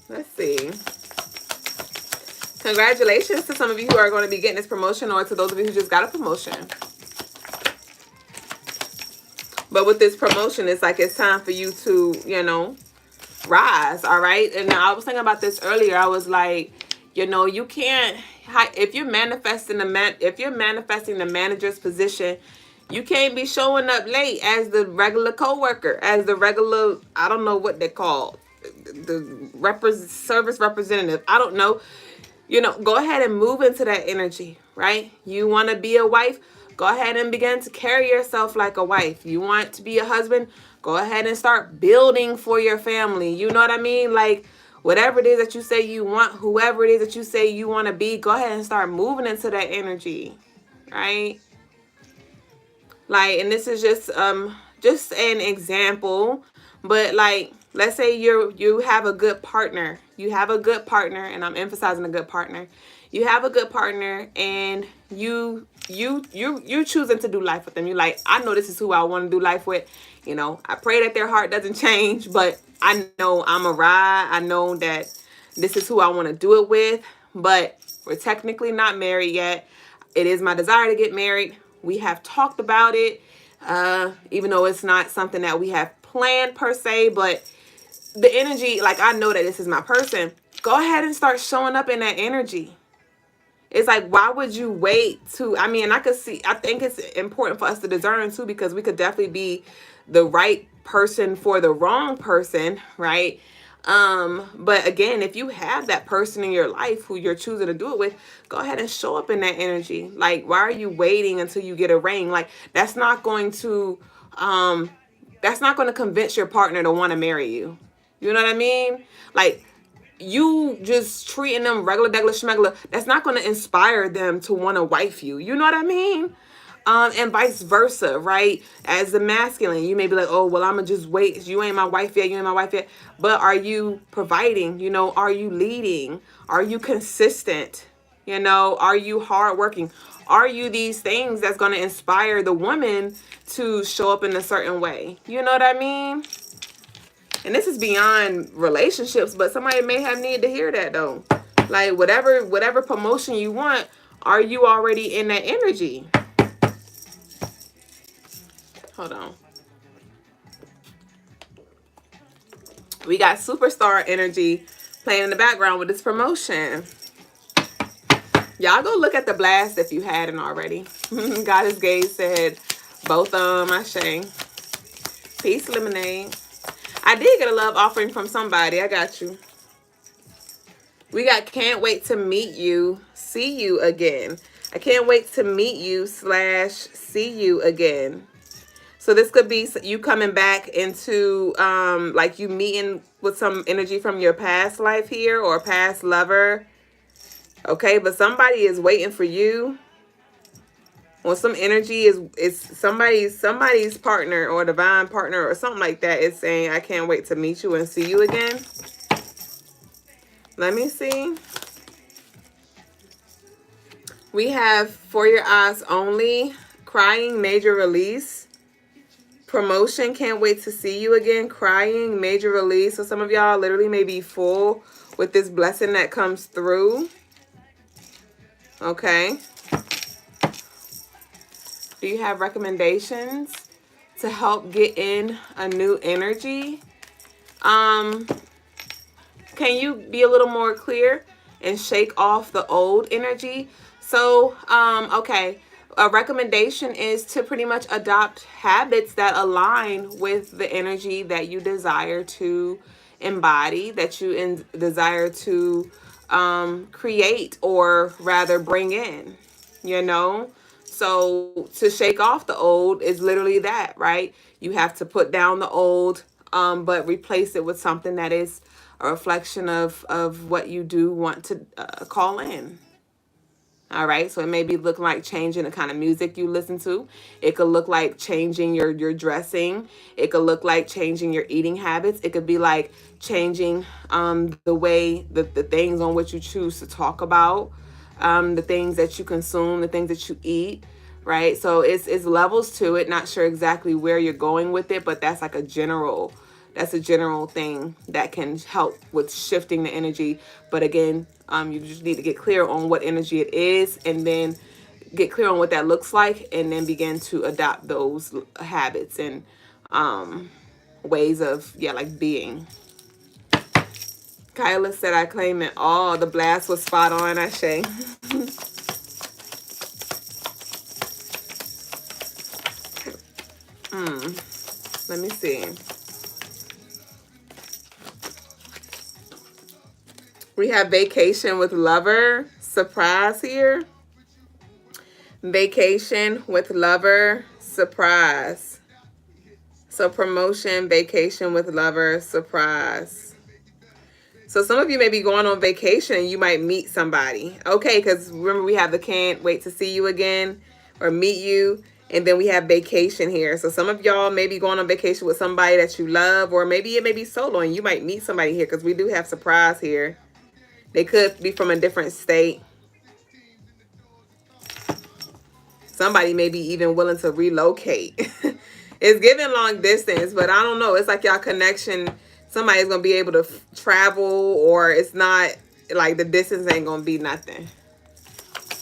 Let's see. Congratulations to some of you who are going to be getting this promotion, or to those of you who just got a promotion. But with this promotion, it's like it's time for you to, you know, rise, all right? And I was thinking about this earlier. I was like, you know, you can't, if you're manifesting the manager's position, you can't be showing up late as the regular coworker, as the regular, I don't know what they call, the service representative. I don't know. You know, go ahead and move into that energy, right? You want to be a wife? Go ahead and begin to carry yourself like a wife. You want to be a husband? Go ahead and start building for your family. You know what I mean? Like, whatever it is that you say you want, whoever it is that you say you want to be, go ahead and start moving into that energy, right? Like, and this is just an example, but like, let's say you have a good partner. You have a good partner, and I'm emphasizing a good partner. You have a good partner, and you're choosing to do life with them. You're like, I know this is who I want to do life with. You know, I pray that their heart doesn't change, but I know I'm a ride. I know that this is who I want to do it with, but we're technically not married yet. It is my desire to get married. We have talked about it, even though it's not something that we have planned per se, but the energy, like, I know that this is my person. Go ahead and start showing up in that energy. It's like, why would you wait to, I mean, I think it's important for us to discern too, because we could definitely be the right person for the wrong person, right? But again, if you have that person in your life who you're choosing to do it with, go ahead and show up in that energy. Like, why are you waiting until you get a ring? Like, that's not going to convince your partner to want to marry you. You know what I mean? Like, you just treating them regular, schmegular, that's not going to inspire them to want to wife you. You know what I mean? And vice versa, right? As the masculine, you may be like, oh, well, I'm going to just wait. You ain't my wife yet. You ain't my wife yet. But are you providing? You know, are you leading? Are you consistent? You know, are you hardworking? Are you these things that's going to inspire the woman to show up in a certain way? You know what I mean? And this is beyond relationships, but somebody may have need to hear that though. Like, whatever promotion you want, are you already in that energy? Hold on. We got superstar energy playing in the background with this promotion. Y'all go look at the blast if you hadn't already. Goddess Gaze said, both Ashe. Peace, lemonade. I did get a love offering from somebody. I got you. We got can't wait to meet you, see you again. I can't wait to meet you / see you again. So this could be you coming back into, like, you meeting with some energy from your past life here, or past lover. Okay, but somebody is waiting for you. Well, some energy is somebody's partner or divine partner or something like that is saying, I can't wait to meet you and see you again. Let me see. We have For Your Eyes Only, crying, major release. Promotion, can't wait to see you again, crying, major release. So some of y'all literally may be full with this blessing that comes through. Okay. Do you have recommendations to help get in a new energy? Can you be a little more clear and shake off the old energy? So, okay, a recommendation is to pretty much adopt habits that align with the energy that you desire to embody, that you desire to create, or rather bring in, you know? So to shake off the old is literally that, right? You have to put down the old, but replace it with something that is a reflection of what you do want to call in. All right, so it may be looking like changing the kind of music you listen to. It could look like changing your dressing. It could look like changing your eating habits. It could be like changing the way, the things on which you choose to talk about, the things that you consume, the things that you eat, right? So it's levels to it. Not sure exactly where you're going with it, but that's like a general thing that can help with shifting the energy. But again, you just need to get clear on what energy it is, and then get clear on what that looks like, and then begin to adopt those habits and ways of, like being. Kyla said, I claim it all. The blast was spot on, Ashe. Let me see. We have vacation with lover, surprise here. Vacation with lover, surprise. So promotion, vacation with lover, surprise. So some of you may be going on vacation and you might meet somebody. Okay, because remember we have the can't wait to see you again or meet you. And then we have vacation here. So some of y'all may be going on vacation with somebody that you love, or maybe it may be solo and you might meet somebody here, because we do have surprise here. They could be from a different state. Somebody may be even willing to relocate. It's giving long distance, but I don't know. It's like y'all connection. Somebody's going to be able to travel, or it's not like the distance ain't going to be nothing.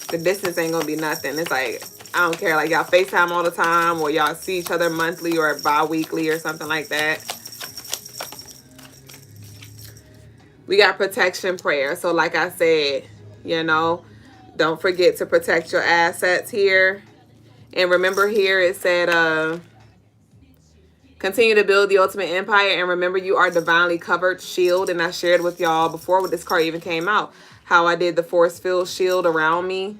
The distance ain't going to be nothing. It's like, I don't care. Like y'all FaceTime all the time, or y'all see each other monthly or bi-weekly or something like that. We got protection prayer. So like I said, don't forget to protect your assets here. And remember here it said, continue to build the ultimate empire. And remember, you are divinely covered shield. And I shared with y'all before when this card even came out, how I did the force field shield around me.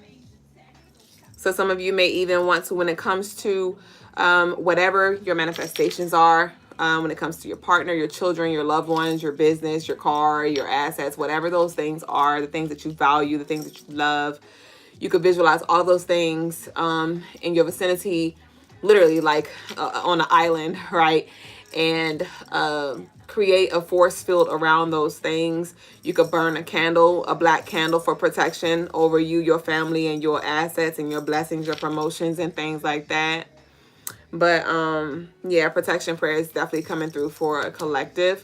So some of you may even want to, when it comes to whatever your manifestations are, when it comes to your partner, your children, your loved ones, your business, your car, your assets, whatever those things are, the things that you value, the things that you love, you could visualize all those things in your vicinity, literally like on an island, right? And create a force field around those things. You could burn a candle, a black candle, for protection over you, your family, and your assets and your blessings, your promotions, and things like that. But yeah, protection prayer is definitely coming through for a collective.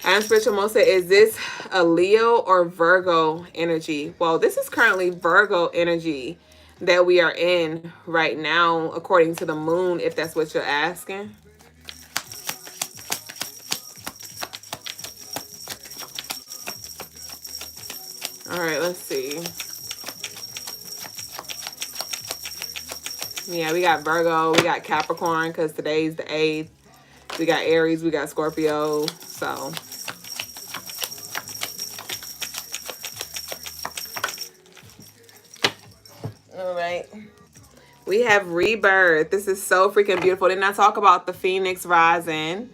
And Spiritual Mosa, is this a Leo or Virgo energy? Well, this is currently Virgo energy that we are in right now, according to the moon, if that's what you're asking. All right, let's see. Yeah, we got Virgo, we got Capricorn, because today's the 8th. We got Aries, we got Scorpio, so. All right. We have rebirth. This is so freaking beautiful. Didn't I talk about the Phoenix rising?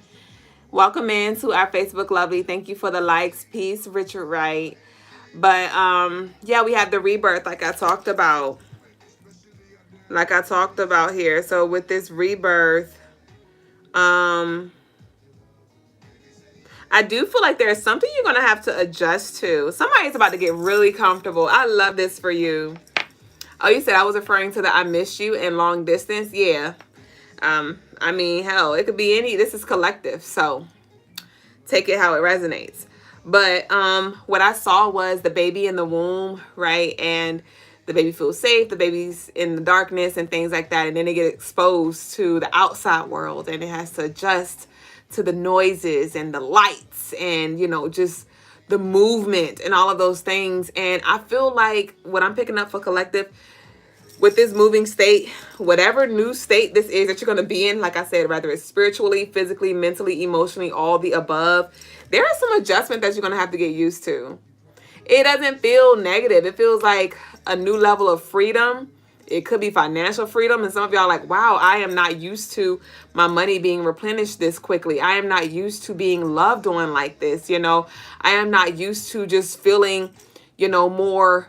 Welcome in to our Facebook lovely. Thank you for the likes. Peace, Richard Wright. But yeah, we have the rebirth like I talked about. Here. So with this rebirth, I do feel like there's something you're going to have to adjust to. Somebody's about to get really comfortable. I love this for you. Oh, you said I was referring to the I miss you and long distance. Yeah. I mean, hell, it could be any. This is collective. So take it how it resonates. But what I saw was the baby in the womb, right? And the baby feels safe. The baby's in the darkness and things like that. And then they get exposed to the outside world, and it has to adjust to the noises and the lights and, just the movement and all of those things. And I feel like what I'm picking up for collective with this moving state, whatever new state this is that you're going to be in, like I said, whether it's spiritually, physically, mentally, emotionally, all the above, there is some adjustment that you're going to have to get used to. It doesn't feel negative. It feels like a new level of freedom. it could be financial freedom. And some of y'all like, wow, I am not used to my money being replenished this quickly. I am not used to being loved on like this. You know, I am not used to just feeling, you know, more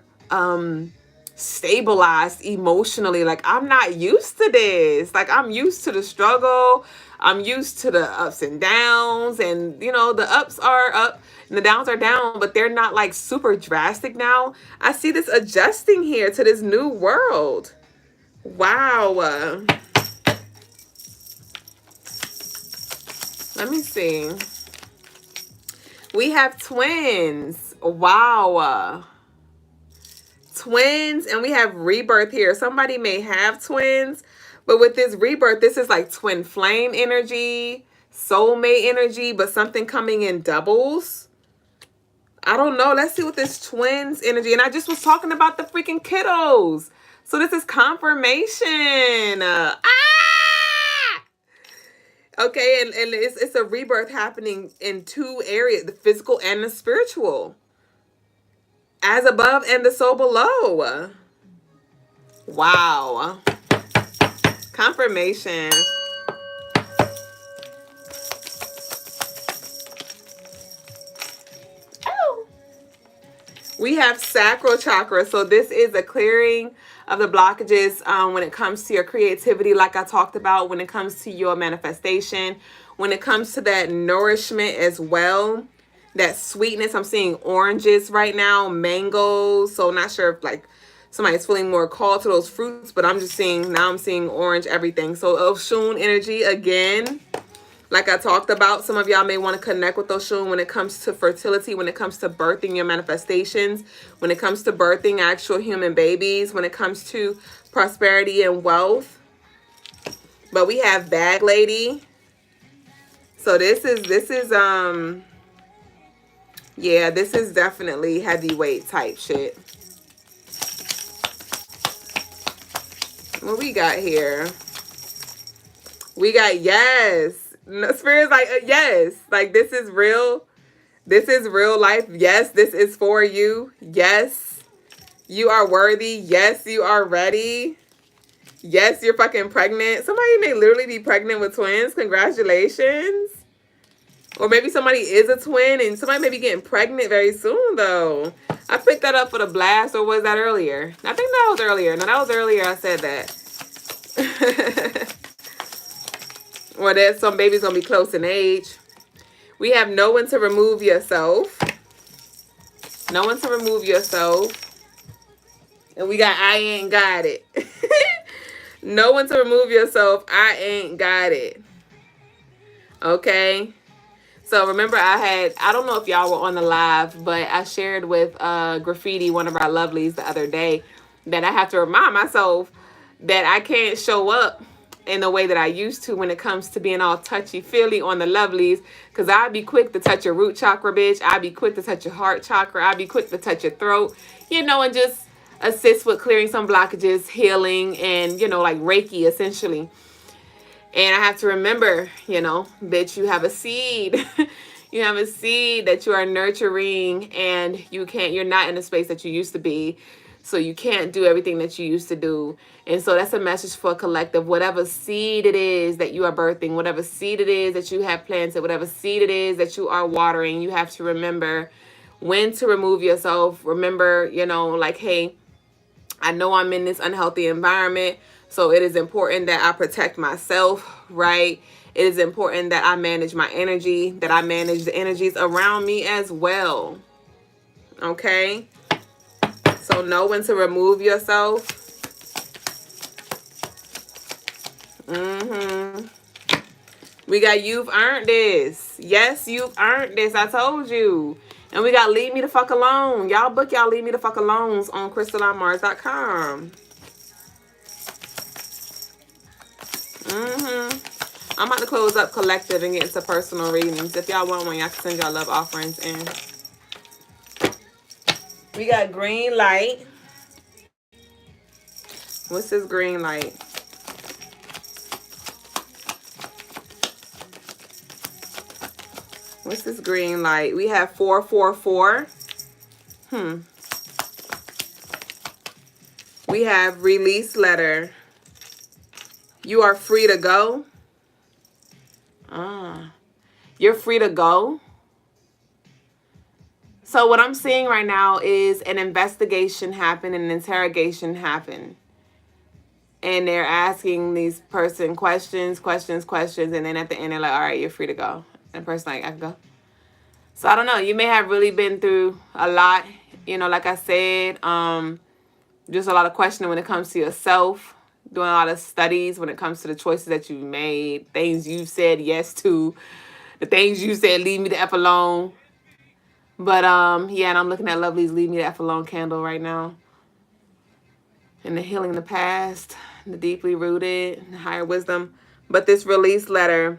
stabilized emotionally. Like, I'm not used to this. Like, I'm used to the struggle. I'm used to the ups and downs, and you know, the ups are up and the downs are down, but they're not like super drastic now. I see this adjusting here to this new world. Wow. Let me see. We have twins. Wow. Twins, and we have rebirth here. Somebody may have twins, but with this rebirth, this is like twin flame energy, soulmate energy, but something coming in doubles. I don't know. Let's see what this twins energy. And I just was talking about the freaking kiddos. So this is confirmation. Okay, and it's a rebirth happening in two areas, the physical and the spiritual. As above and the so below. Wow. Confirmation. Oh. We have sacral chakra. So this is a clearing of the blockages when it comes to your creativity, like I talked about, when it comes to your manifestation, when it comes to that nourishment as well, that sweetness. I'm seeing oranges right now, mangoes. So not sure if like somebody's feeling more called to those fruits, but I'm just seeing, now I'm seeing orange everything. So Oshun energy again. Like I talked about, some of y'all may want to connect with Oshun when it comes to fertility, when it comes to birthing your manifestations, when it comes to birthing actual human babies, when it comes to prosperity and wealth. But we have bag lady. So this is yeah, this is definitely heavyweight type shit. What we got here? We got yes. No, Spirit's like, yes, like this is real. This is real life. Yes, this is for you. Yes, you are worthy. Yes, you are ready. Yes, you're fucking pregnant. Somebody may literally be pregnant with twins. Congratulations. Or maybe somebody is a twin and somebody may be getting pregnant very soon, though. I picked that up for the blast, or was that earlier? I think that was earlier. No, that was earlier I said that. Or there's some babies gonna be close in age. We have know when to remove yourself. Know when to remove yourself. And we got I ain't got it. Know when to remove yourself. I ain't got it. Okay. So remember I don't know if y'all were on the live, but I shared with Graffiti, one of our lovelies, the other day, that I have to remind myself that I can't show up in the way that I used to when it comes to being all touchy-feely on the lovelies, because I'd be quick to touch your root chakra, bitch. I'd be quick to touch your heart chakra. I'd be quick to touch your throat, you know, and just assist with clearing some blockages, healing, and, you know, like Reiki, essentially. And I have to remember, you know, bitch, you have a seed. You have a seed that you are nurturing, and you're not in the space that you used to be. So you can't do everything that you used to do. And so that's a message for a collective. Whatever seed it is that you are birthing, whatever seed it is that you have planted, whatever seed it is that you are watering, you have to remember when to remove yourself. Remember, you know, like, hey, I know I'm in this unhealthy environment, so it is important that I protect myself, right? It is important that I manage my energy, that I manage the energies around me as well. Okay? So know when to remove yourself. We got you've earned this. Yes, you've earned this. I told you. And we got leave me the fuck alone. Y'all book y'all leave me the fuck alones on CrystalineMars.com. I'm about to close up collective and get into personal readings. If y'all want one, y'all can send y'all love offerings in. We got green light. What's this green light? What's this green light? We have 444. We have release letter. You are free to go. You're free to go. So what I'm seeing right now is an investigation happened, an interrogation happened. And they're asking these person questions. And then at the end, they're like, all right, you're free to go. And the person like, I can go. So I don't know. You may have really been through a lot. You know, like I said, just a lot of questioning when it comes to yourself. Doing a lot of studies when it comes to the choices that you've made. Things you've said yes to. The things you said, leave me the F alone. But, yeah, and I'm looking at Lovely's Leave Me the F Alone candle right now. And the healing the past, the deeply rooted, the higher wisdom. But this release letter,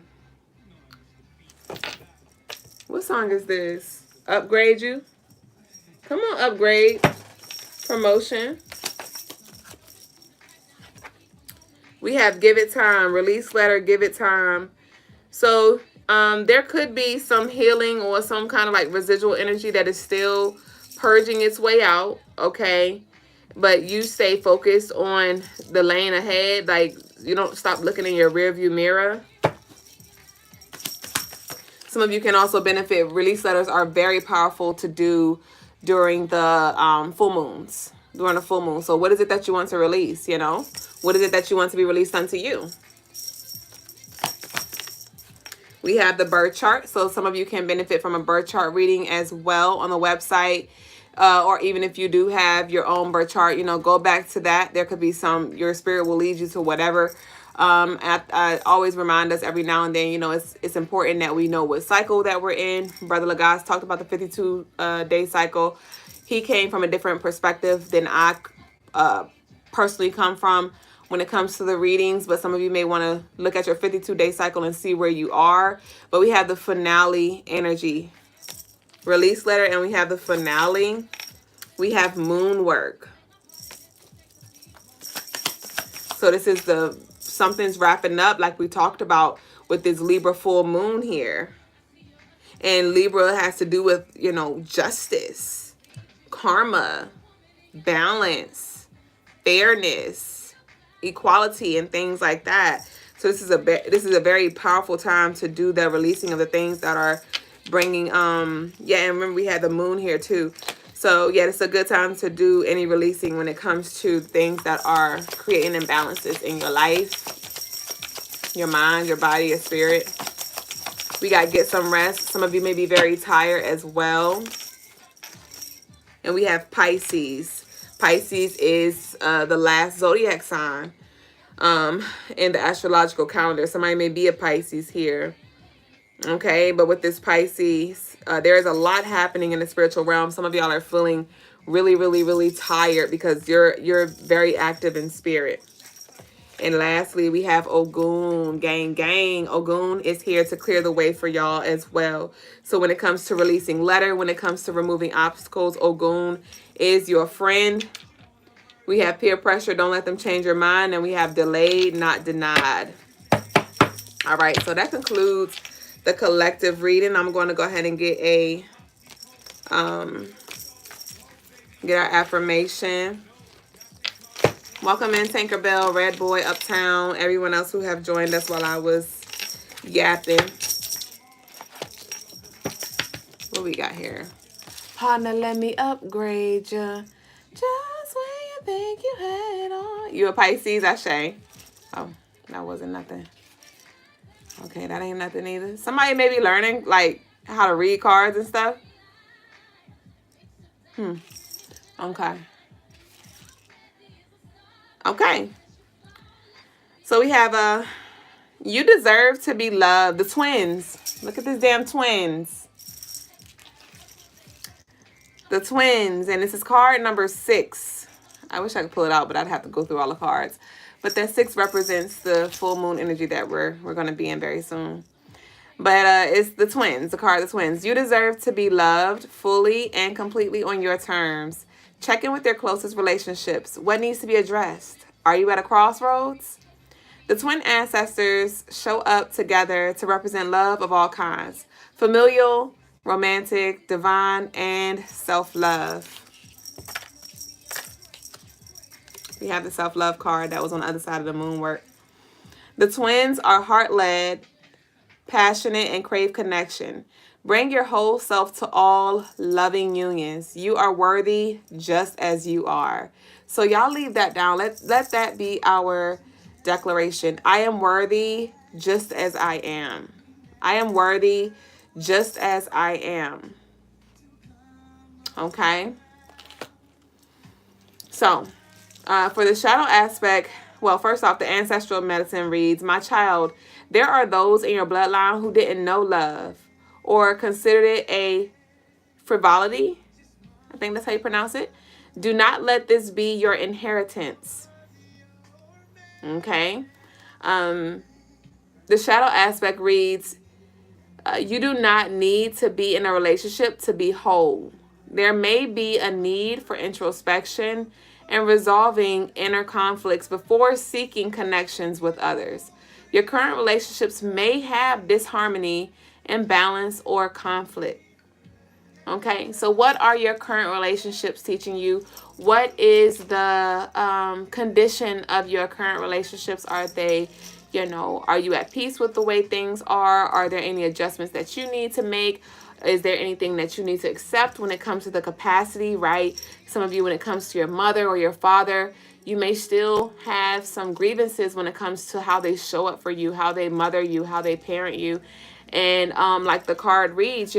what song is this? Upgrade You? Come on, upgrade. Promotion. We have give it time. Release letter, give it time. So there could be some healing or some kind of like residual energy that is still purging its way out, okay? But you stay focused on the lane ahead. Like, you don't stop looking in your rearview mirror. Some of you can also benefit. Release letters are very powerful to do during the full moons. During the full moon. So what is it that you want to release, you know? What is it that you want to be released unto you? We have the birth chart. So some of you can benefit from a birth chart reading as well on the website. Or even if you do have your own birth chart, you know, go back to that. There could be your spirit will lead you to whatever. I always remind us every now and then, you know, it's important that we know what cycle that we're in. Brother Logas talked about the 52 day cycle. He came from a different perspective than I personally come from when it comes to the readings. But some of you may want to look at your 52 day cycle and see where you are. But we have the finale energy. Release letter, and we have the finale. We have moon work. So this is something's wrapping up like we talked about with this Libra full moon here. And Libra has to do with, you know, justice, karma, balance, fairness, equality, and things like that. So this is a very powerful time to do the releasing of the things that are bringing yeah, and remember we had the moon here too. So yeah, it's a good time to do any releasing when it comes to things that are creating imbalances in your life, your mind, your body, your spirit. We got get some rest. Some of you may be very tired as well. And we have Pisces. Pisces is the last zodiac sign in the astrological calendar. Somebody may be a Pisces here. Okay, but with this Pisces, there is a lot happening in the spiritual realm. Some of y'all are feeling really, really, really tired because you're very active in spirit. And lastly, we have Ogun, gang. Ogun is here to clear the way for y'all as well. So when it comes to releasing letter, when it comes to removing obstacles, Ogun is your friend. We have peer pressure, don't let them change your mind. And we have delayed, not denied. All right, so that concludes the collective reading. I'm going to go ahead and get get our affirmation. Welcome in Tinkerbell, Red Boy, Uptown, everyone else who have joined us while I was yapping. What we got here? Partner, let me upgrade you. Just when you think you had on. You a Pisces, Ashe? Oh, that wasn't nothing. Okay, that ain't nothing either. Somebody may be learning, like, how to read cards and stuff. Okay. Okay. So we have you deserve to be loved. The twins. Look at this damn twins. The twins. And this is card number 6. I wish I could pull it out, but I'd have to go through all the cards. But that 6 represents the full moon energy that we're going to be in very soon. But it's the twins, the card of the twins. You deserve to be loved fully and completely on your terms. Check in with your closest relationships. What needs to be addressed? Are you at a crossroads? The twin ancestors show up together to represent love of all kinds. Familial, romantic, divine, and self-love. We have the self-love card that was on the other side of the moon work. The twins are heart-led, passionate, and crave connection. Bring your whole self to all loving unions. You are worthy just as you are. So y'all leave that down. Let that be our declaration. I am worthy just as I am. I am worthy just as I am. Okay? So, for the shadow aspect, well, first off, the ancestral medicine reads, my child, there are those in your bloodline who didn't know love or considered it a frivolity. I think that's how you pronounce it. Do not let this be your inheritance. Okay? The shadow aspect reads, you do not need to be in a relationship to be whole. There may be a need for introspection and resolving inner conflicts before seeking connections with others. Your current relationships may have disharmony, imbalance, or conflict. Okay, so what are your current relationships teaching you? What is the condition of your current relationships? Are they, are you at peace with the way things are? Are there any adjustments that you need to make? Is there anything that you need to accept when it comes to the capacity, right? Some of you, when it comes to your mother or your father, you may still have some grievances when it comes to how they show up for you, how they mother you, how they parent you. And like the card reads,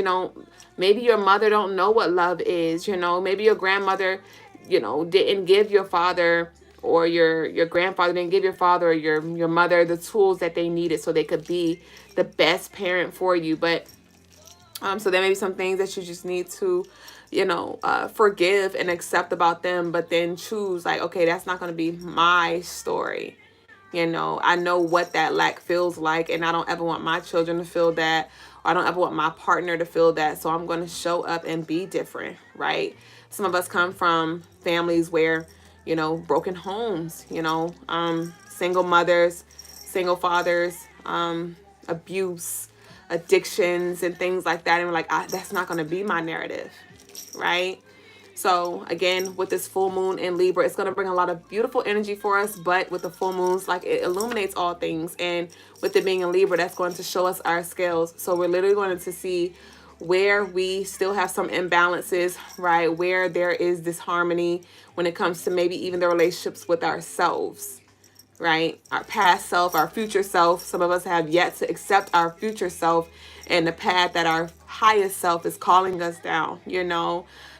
maybe your mother don't know what love is, maybe your grandmother, didn't give your father or your grandfather didn't give your father or your mother the tools that they needed so they could be the best parent for you. But so there may be some things that you just need to, forgive and accept about them, but then choose like, okay, that's not going to be my story. I know what that lack feels like, and I don't ever want my children to feel that, or I don't ever want my partner to feel that. So I'm going to show up and be different, right? Some of us come from families where, broken homes, single mothers, single fathers, abuse, addictions, and things like that. And we're like, that's not going to be my narrative, right? So again, with this full moon in Libra, it's going to bring a lot of beautiful energy for us. But with the full moons, like, it illuminates all things. And with it being in Libra, that's going to show us our scales. So we're literally going to see where we still have some imbalances, right? Where there is disharmony when it comes to maybe even the relationships with ourselves, right? Our past self, our future self. Some of us have yet to accept our future self and the path that our highest self is calling us down,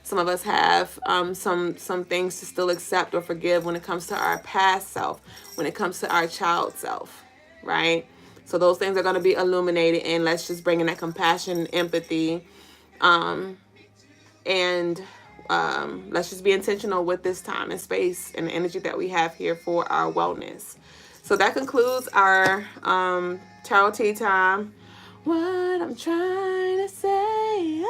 Some of us have some things to still accept or forgive when it comes to our past self, when it comes to our child self, right? So those things are going to be illuminated, and let's just bring in that compassion, empathy, and let's just be intentional with this time and space and the energy that we have here for our wellness. So that concludes our tarot tea time. What I'm trying to say,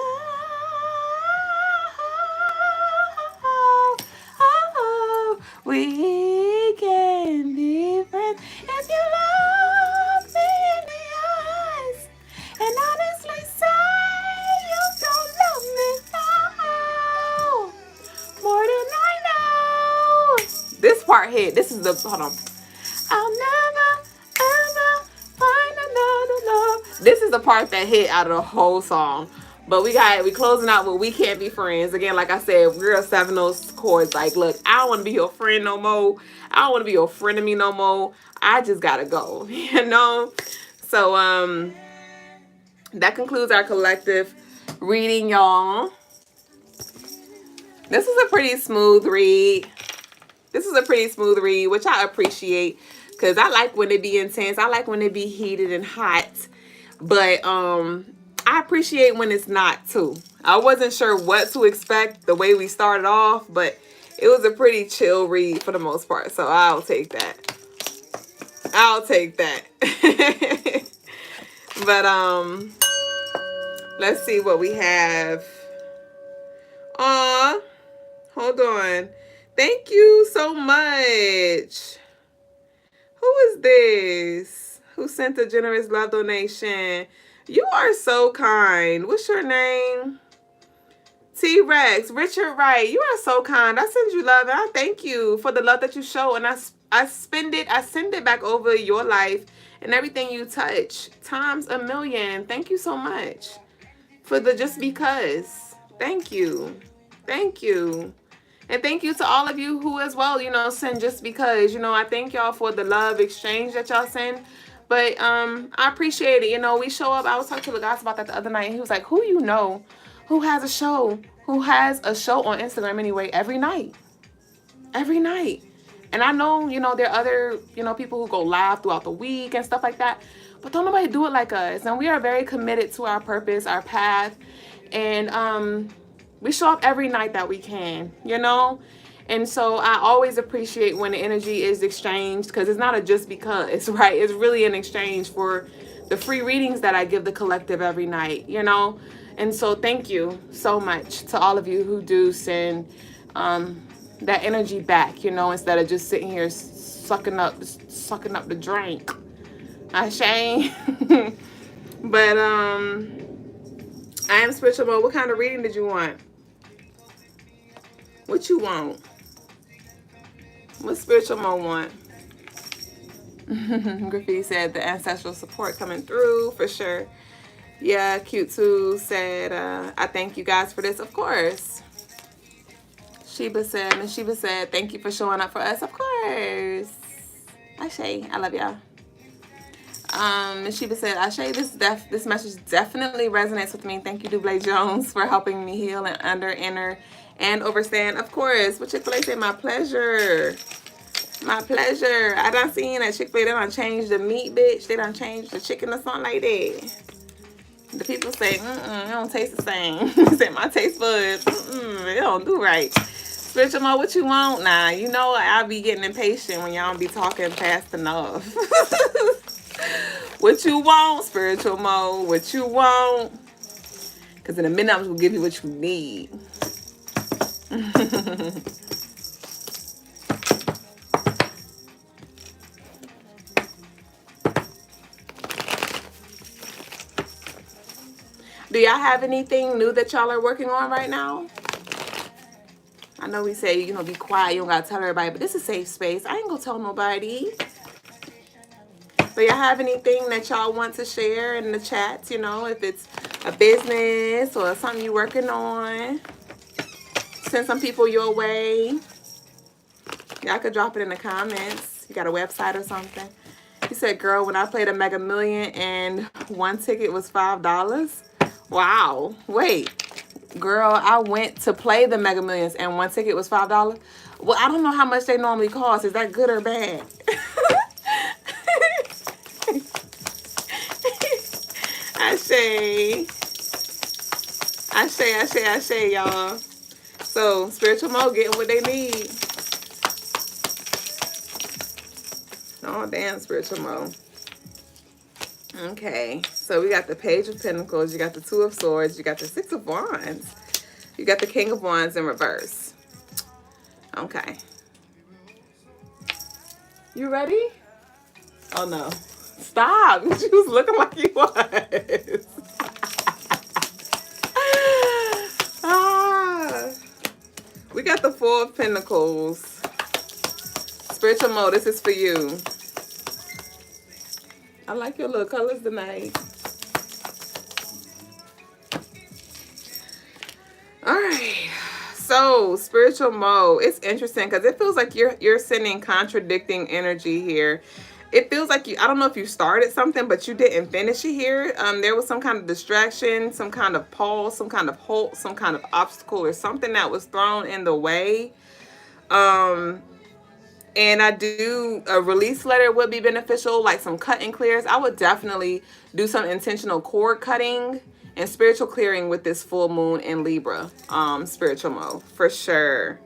we can be friends if you look me in the eyes and honestly say you don't love me now more than I know. This part hit. This is the, hold on. I'll never, ever find another love. This is the part that hit out of the whole song. But we closing out with We Can't Be Friends. Again, like I said, we're seven those chords. Like, look, I don't want to be your friend no more. I don't want to be your friend of me no more. I just gotta go, So that concludes our collective reading, y'all. This is a pretty smooth read. Which I appreciate, because I like when they be intense. I like when they be heated and hot. But I appreciate when it's not too. I wasn't sure what to expect the way we started off, but it was a pretty chill read for the most part. So I'll take that. But let's see what we have. Aw, hold on. Thank you so much. Who is this? Who sent a generous love donation? You are so kind. What's your name? T-Rex, Richard Wright, you are so kind. I send you love, and I thank you for the love that you show, and I send it back over your life and everything you touch times a million. Thank you so much for the just because. Thank you. Thank you. And thank you to all of you who as well, you know, send just because. You know, I thank y'all for the love exchange that y'all send. But I appreciate it. You know, we show up. I was talking to Logas about that the other night, and he was like, who you know who has a show on Instagram anyway every night. Every night. And I know, you know, there are other, you know, people who go live throughout the week and stuff like that. But don't nobody do it like us. And we are very committed to our purpose, our path. And we show up every night that we can, you know? And so I always appreciate when the energy is exchanged, because it's not a just because, right? It's really an exchange for the free readings that I give the collective every night, you know? And so thank you so much to all of you who do send that energy back, you know, instead of just sitting here sucking up the drink. I shame. But I am spiritual mode. What kind of reading did you want? What you want? What spiritual mode want? Graffiti said the ancestral support coming through for sure. Yeah, Cute Too said, I thank you guys for this, of course. Sheba said, thank you for showing up for us, of course. Ashe, I love y'all. Sheba said, Ashe, this message definitely resonates with me. Thank you, Duüblé Jones, for helping me heal and enter and overstand. Of course. What Chick-fil-A said, my pleasure. My pleasure. I done seen that Chick-fil-A, they done changed the meat, bitch. They done changed the chicken or something like that. The people say, it don't taste the same. They say, my taste buds, it don't do right. Spiritual mode, what you want now? You know I'll be getting impatient when y'all be talking fast enough. What you want, spiritual mode? What you want? Because in a minute, I'm going to give you what you need. Do y'all have anything new that y'all are working on right now? I know we say, you know, be quiet. You don't got to tell everybody. But this is a safe space. I ain't going to tell nobody. But y'all have anything that y'all want to share in the chats? You know, if it's a business or something you're working on. Send some people your way. Y'all could drop it in the comments. You got a website or something. He said, girl, when I played a Mega Million and one ticket was $5. Wow. Wait. Girl, I went to play the Mega Millions and one ticket was $5. Well, I don't know how much they normally cost. Is that good or bad? Ashe, y'all. So, spiritual mode getting what they need. Oh, damn, spiritual mode. Okay, so we got the Page of Pentacles, you got the Two of Swords, you got the Six of Wands, you got the King of Wands in reverse. Okay. You ready? Oh, no. Stop. You was looking like you was. We got the Four of Pentacles. Spiritual mode, this is for you. I like your little colors tonight. All right. So, spiritual mode. It's interesting because it feels like you're sending contradicting energy here. It feels like you, I don't know if you started something, but you didn't finish it here. There was some kind of distraction, some kind of pause, some kind of halt, some kind of obstacle or something that was thrown in the way. And I do, a release letter would be beneficial, like some cut and clears. I would definitely do some intentional cord cutting and spiritual clearing with this full moon in Libra, spiritual mode, for sure.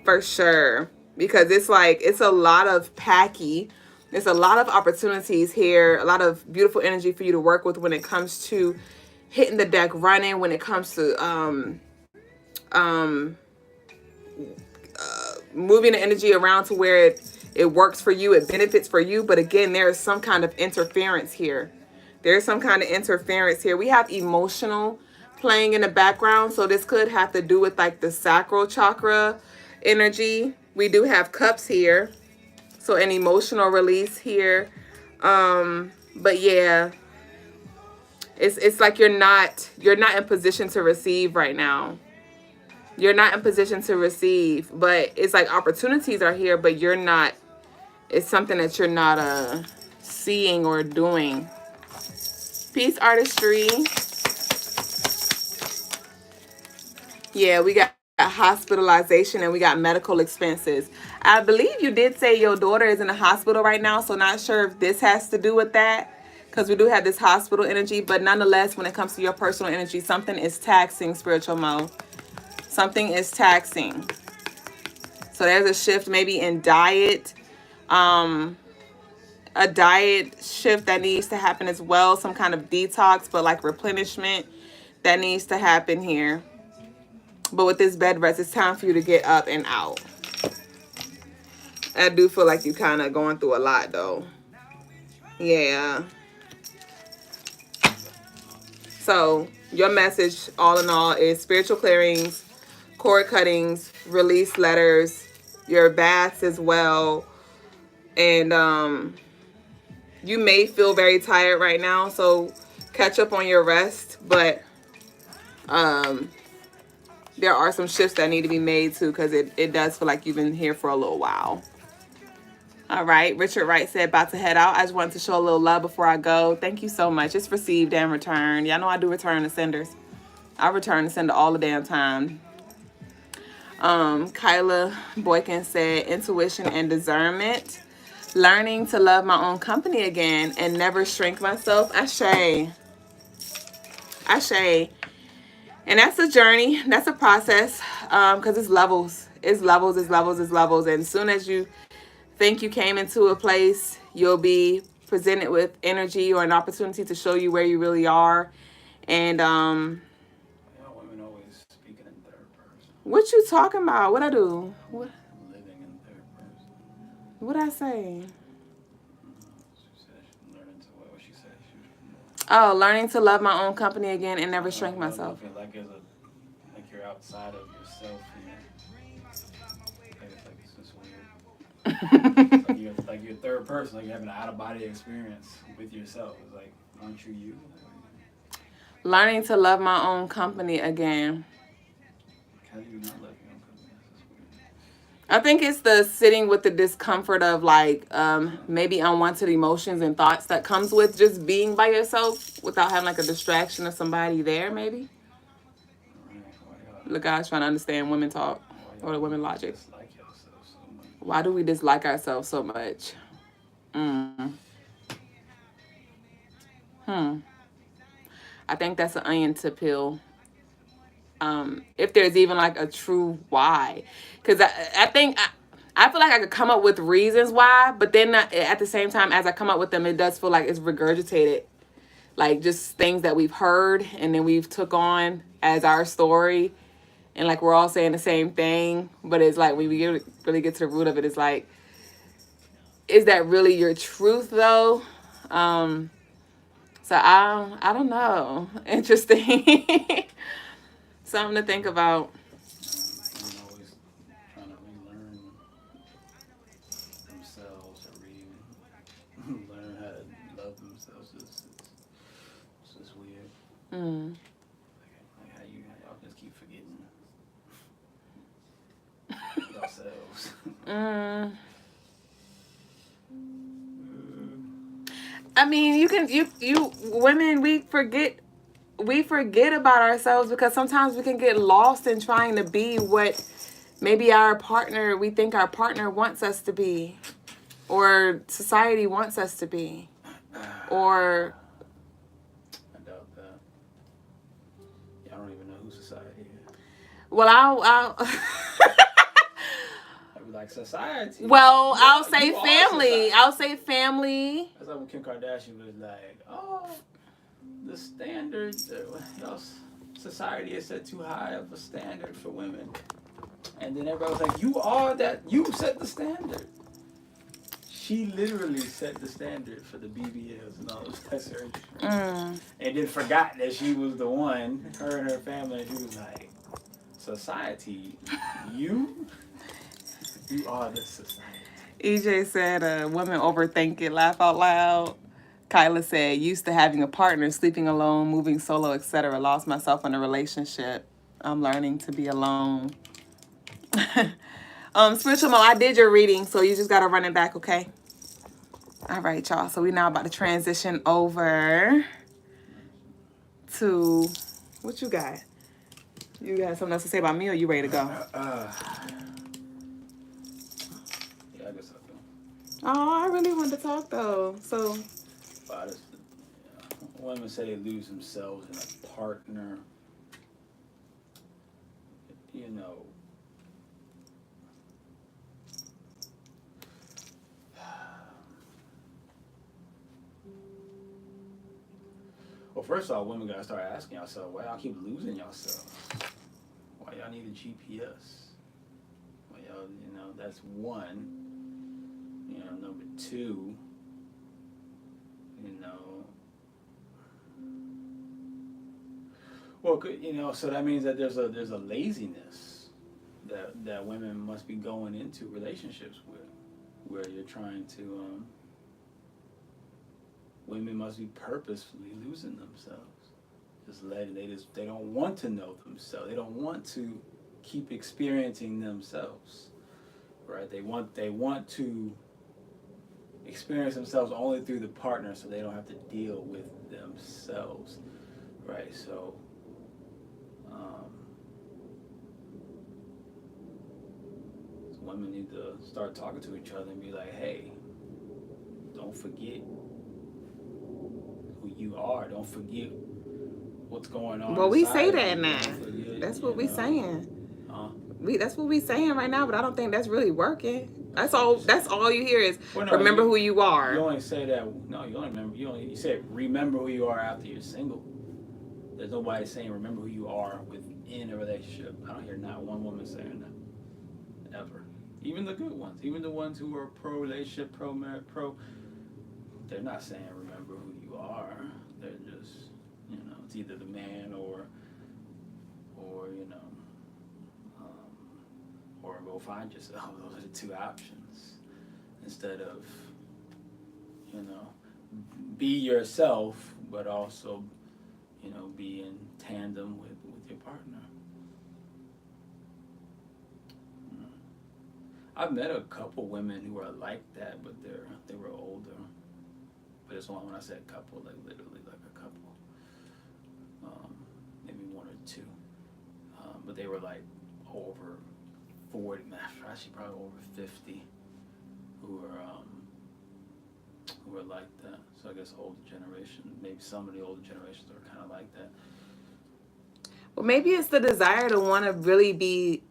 For sure. Because it's like, it's a lot of packy. There's a lot of opportunities here, a lot of beautiful energy for you to work with when it comes to hitting the deck running, when it comes to moving the energy around to where it works for you, it benefits for you. But again, there is some kind of interference here. There's some kind of interference here. We have emotional playing in the background. So this could have to do with like the sacral chakra energy. We do have cups here. So an emotional release here. But yeah, it's like you're not in position to receive right now. You're not in position to receive, but it's like opportunities are here, but you're not, it's something that you're not seeing or doing. Peace, artistry. Yeah, we got hospitalization and we got medical expenses. I believe you did say your daughter is in the hospital right now, so not sure if this has to do with that, because we do have this hospital energy, but nonetheless, when it comes to your personal energy, something is taxing, spiritual Mo. Something is taxing. So there's a shift maybe in diet, a diet shift that needs to happen as well, some kind of detox, but like replenishment that needs to happen here. But with this bed rest, it's time for you to get up and out. I do feel like you're kind of going through a lot though. Yeah. So your message, all in all, is spiritual clearings, cord cuttings, release letters, your baths as well. And you may feel very tired right now, so catch up on your rest. But there are some shifts that need to be made too, because it does feel like you've been here for a little while. All right, Richard Wright said, about to head out. I just wanted to show a little love before I go. Thank you so much. It's received and returned. Y'all know I do return to senders. I return to sender all the damn time. Kyla Boykin said, intuition and discernment. Learning to love my own company again and never shrink myself. Ashe. Ashe. And that's a journey. That's a process. Because it's levels. It's levels, it's levels, it's levels. And as soon as you think you came into a place, you'll be presented with energy or an opportunity to show you where you really are. And women always speaking in third person. What you talking about? What I do? What? Living in third person. What I say? She said learning to what she said. Oh, learning to love my own company again and never shrink myself. I feel like you're outside of yourself. It's like you're third person, like you're having an out-of-body experience with yourself. It's like, aren't you you? Learning to love my own company again. How do you not love your own company? I think it's the sitting with the discomfort of like maybe unwanted emotions and thoughts that comes with just being by yourself without having like a distraction of somebody there, maybe. Look, guys trying to understand women talk or the women logic. Why do we dislike ourselves so much? I think that's an onion to peel. If there's even like a true why. Because I think, I feel like I could come up with reasons why, but then at the same time, as I come up with them, it does feel like it's regurgitated. Like just things that we've heard and then we've took on as our story. And like we're all saying the same thing, but it's like when we really get to the root of it, it's like, is that really your truth though? So I don't know. Interesting. Something to think about. I'm always trying to relearn themselves or learn how to love themselves. It's just weird. Like how y'all just keep forgetting yourselves. I mean, you women, we forget about ourselves because sometimes we can get lost in trying to be what maybe we think our partner wants us to be, or society wants us to be, or. I doubt that. Y'all don't even know who society is. Well, I'll like society. Well, I'll say family. I'll say family. That's like when Kim Kardashian was like, oh, the standards, society has set too high of a standard for women. And then everybody was like, you set the standard. She literally set the standard for the BBLs and all of that surgery. And then forgot that she was the one, her and her family, and she was like, society, you are the society. EJ said, women overthink it, laugh out loud. Kyla said, used to having a partner, sleeping alone, moving solo, etc. Lost myself in a relationship. I'm learning to be alone. Spiritual Mo, I did your reading, so you just got to run it back, okay? All right, y'all. So we now about to transition over to, what you got? You got something else to say about me, or you ready to go? Yeah, I guess I'll go. Oh, I really wanted to talk, though. So, women say they lose themselves in a partner. You know, well, first of all, women gotta start asking yourself, why y'all keep losing yourselves? Why y'all need a GPS? Why y'all, that's one. Number two, well, so that means that there's a laziness that women must be going into relationships with, where you're trying to, women must be purposefully losing themselves. They don't want to know themselves. They don't want to keep experiencing themselves, right? They want to experience themselves only through the partner, so they don't have to deal with themselves, right? So, women need to start talking to each other and be like, hey, don't forget who you are. Don't forget what's going on. Well, we say that you. now. Forget, that's what we saying. Huh? That's what we saying right now, but I don't think that's really working. That's all you hear is remember who you are. You only say that. No, you only remember. You say remember who you are after you're single. There's nobody saying remember who you are within a relationship. I don't hear not one woman saying that ever. Even the good ones, even the ones who are pro relationship, pro marriage, they're not saying remember who you are. They're just, it's either the man or go find yourself. Those are the two options. Instead of, be yourself, but also, be in tandem with your partner. I've met a couple women who are like that, but they were older. But it's only when I said couple, like literally like a couple, maybe one or two. But they were like over 40, actually probably over 50, who were like that. So I guess older generation, maybe some of the older generations are kind of like that. Well, maybe it's the desire to want to really be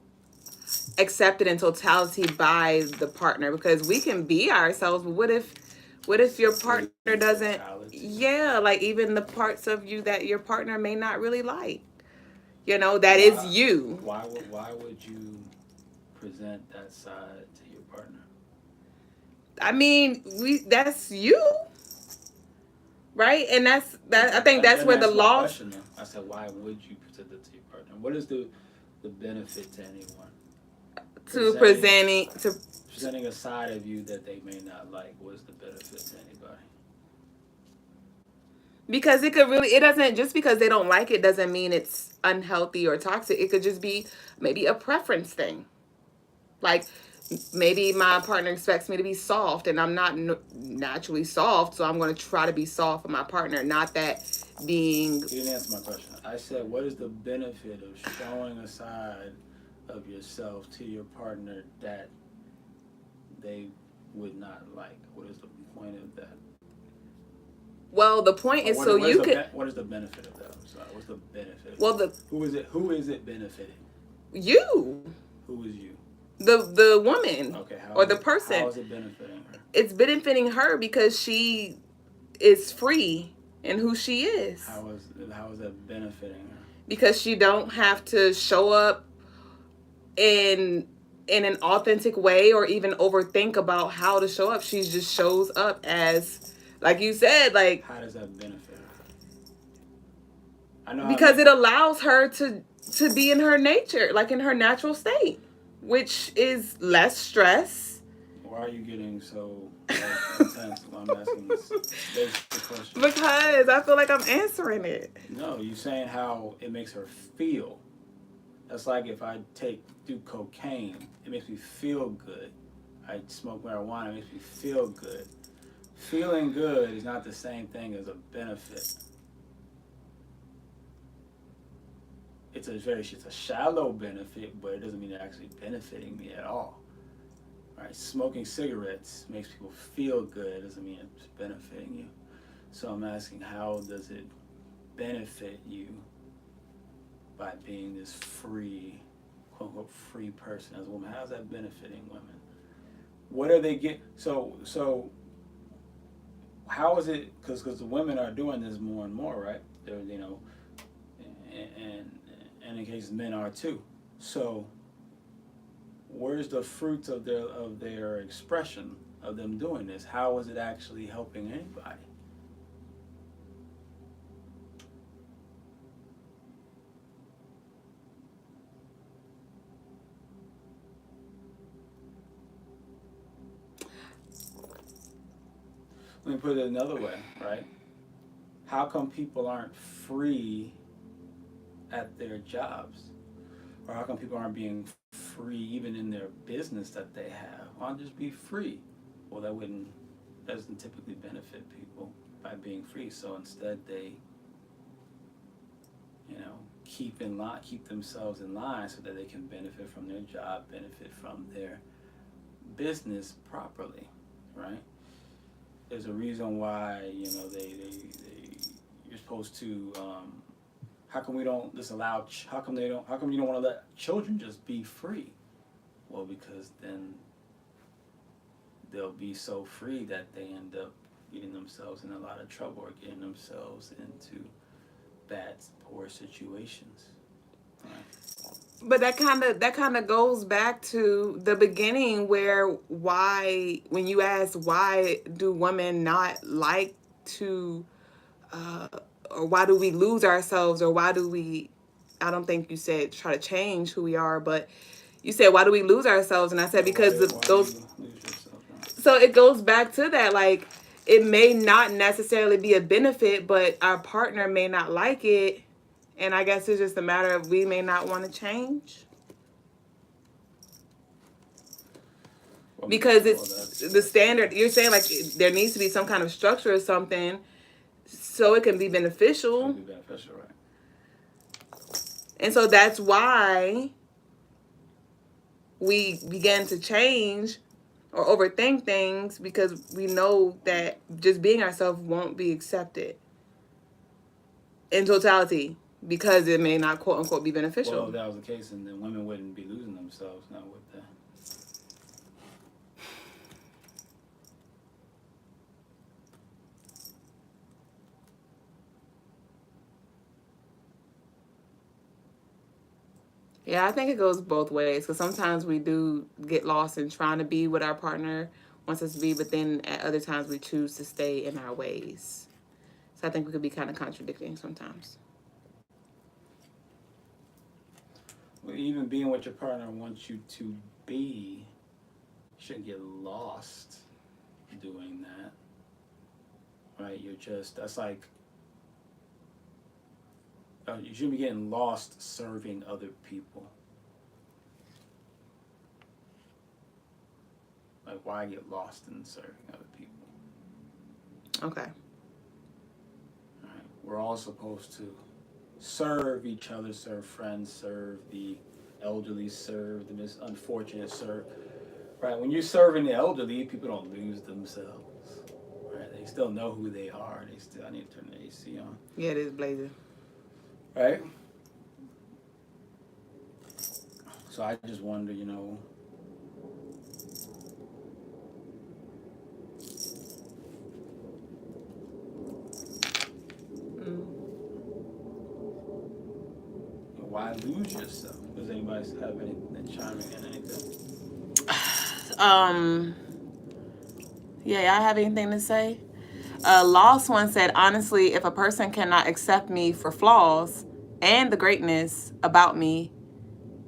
accepted in totality by the partner, because we can be ourselves, but what if your partner doesn't, like even the parts of you that your partner may not really like, is you. Why would you present that side to your partner? I mean, that's you, right? And that's I think that's where the law. I said, why would you present it to your partner? What is the benefit to anyone? Presenting a side of you that they may not like. What's the benefit to anybody? Because it doesn't, just because they don't like it doesn't mean it's unhealthy or toxic. It could just be maybe a preference thing. Like maybe my partner expects me to be soft and I'm not naturally soft, so I'm going to try to be soft with my partner. Not that being... You didn't answer my question. I said, what is the benefit of showing a side of yourself to your partner that they would not like? What is the point of that? Well, the point is so you could... What is the benefit of that? I'm sorry. What's the benefit? Well, Who is it benefiting? You. Who is you? The woman. Okay. Or the person. How is it benefiting her? It's benefiting her because she is free in who she is. How is that benefiting her? Because she don't have to show up in in an authentic way or even overthink about how to show up. She just shows up as, like you said, like, how does that benefit her? I know because it allows her to be in her nature, like in her natural state, which is less stress. Why are you getting so intense when I'm asking this basic question? Because I feel like I'm answering it. No, you're saying how it makes her feel. That's like if I do cocaine, it makes me feel good. I smoke marijuana, it makes me feel good. Feeling good is not the same thing as a benefit. It's a shallow benefit, but it doesn't mean it's actually benefiting me at all. Right? Smoking cigarettes makes people feel good. It doesn't mean it's benefiting you. So I'm asking, how does it benefit you by being this free, quote unquote, free person as a woman? How's that benefiting women? What are they get? So how is it? Because the women are doing this more and more, right? They're, you know, and in case men are too. So where's the fruits of their expression of them doing this? How is it actually helping anybody? Let me put it another way, right? How come people aren't free at their jobs? Or how come people aren't being free even in their business that they have? Why not just be free? Well, doesn't typically benefit people by being free. So instead they, you know, keep themselves in line so that they can benefit from their job, benefit from their business properly, right? There's a reason why, you know, you're supposed to, how come we don't just allow, how come you don't want to let children just be free? Well, because then they'll be so free that they end up getting themselves in a lot of trouble or getting themselves into bad, poor situations. Right? But that kind of goes back to the beginning, where when you ask why do women not like to, or why do we lose ourselves, or why do we, I don't think you said try to change who we are, but you said why do we lose ourselves, and I said because of those. So it goes back to that, like, it may not necessarily be a benefit, but our partner may not like it. And I guess it's just a matter of we may not want to change. Because it's the standard. You're saying, like, there needs to be some kind of structure or something so it can be beneficial. Right. And so that's why we begin to change or overthink things, because we know that just being ourselves won't be accepted in totality, because it may not, quote unquote, be beneficial. Well, if that was the case, and then women wouldn't be losing themselves now, would they? Yeah, I think it goes both ways, because sometimes we do get lost in trying to be what our partner wants us to be, but then at other times we choose to stay in our ways. So I think we could be kind of contradicting sometimes. Well, even being what your partner wants you to be, you shouldn't get lost doing that, right? That's like, you shouldn't be getting lost serving other people. Like, why get lost in serving other people? Okay. All right. We're all supposed to serve each other, serve friends, serve the elderly, serve the unfortunate, serve. Right? When you're serving the elderly, people don't lose themselves. Right? They still know who they are. I need to turn the AC on. Yeah, it is blazing. Right? So I just wonder, you know, why lose yourself? Does anybody have anything chiming in anything? Yeah, y'all have anything to say? Lost One said, honestly, if a person cannot accept me for flaws and the greatness about me,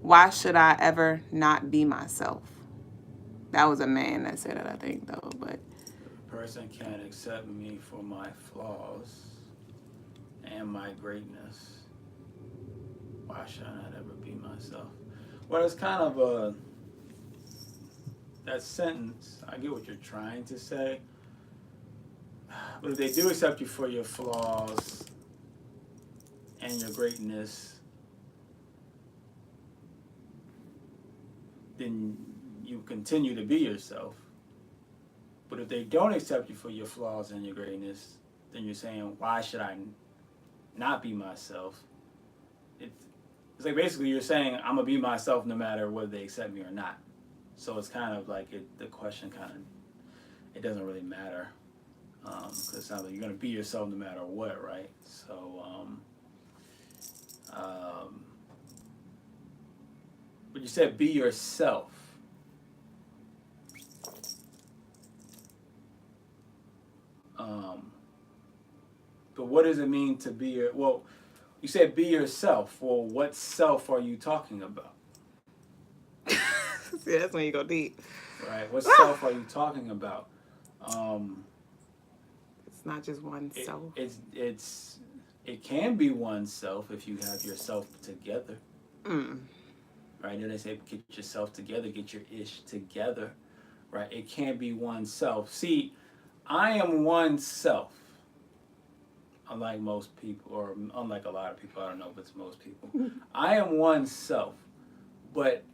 why should I ever not be myself? That was a man that said it, I think, though. But If a person can't accept me for my flaws and my greatness, why should I not ever be myself? Well, it's kind of that sentence, I get what you're trying to say, but if they do accept you for your flaws and your greatness, then you continue to be yourself. But if they don't accept you for your flaws and your greatness, then you're saying, why should I not be myself? It's like basically you're saying, I'm going to be myself no matter whether they accept me or not. So it's kind of like the question kind of, it doesn't really matter. Because it sounds like you're going to be yourself no matter what, right? So, but you said be yourself. But what does it mean to be well, you said be yourself. Well, what self are you talking about? see, that's when you go deep. Right. What self are you talking about? It's not just one self. It can be oneself if you have yourself together. Right? And they say get yourself together, get your ish together. Right? It can be oneself. See, I am oneself. Unlike most people, or unlike a lot of people, I don't know if it's most people. I am oneself, but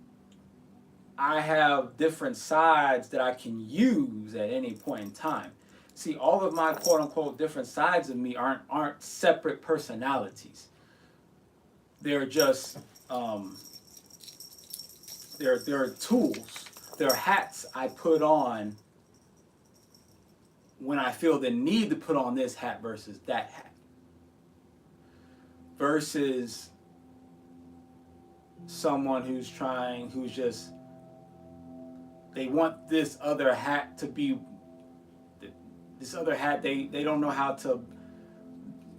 I have different sides that I can use at any point in time. See, all of my quote unquote different sides of me aren't separate personalities. They're just they're tools. They're hats I put on when I feel the need to put on this hat versus that hat. Versus someone who's just, they want this other hat to be, this other hat, they don't know how to,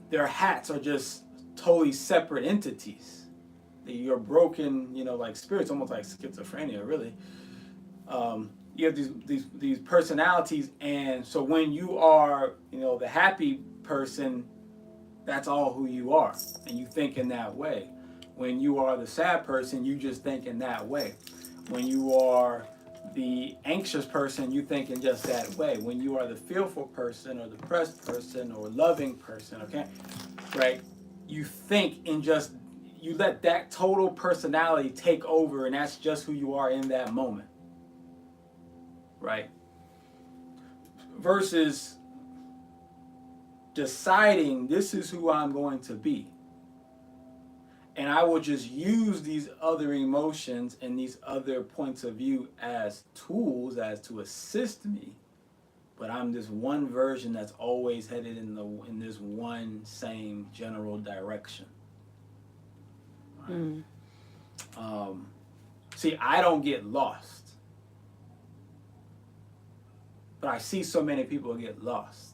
their hats are just totally separate entities. You're broken, like spirits, almost like schizophrenia, really. You have these personalities, and so when you are, the happy person, that's all who you are, and you think in that way. When you are the sad person, you just think in that way. When you are the anxious person, you think in just that way. When you are the fearful person or depressed person or loving person, okay, right? You think in just, you let that total personality take over, and that's just who you are in that moment, right? Versus deciding this is who I'm going to be. And I will just use these other emotions and these other points of view as tools, as to assist me. But I'm this one version that's always headed in this one same general direction. Right? See, I don't get lost. But I see so many people get lost.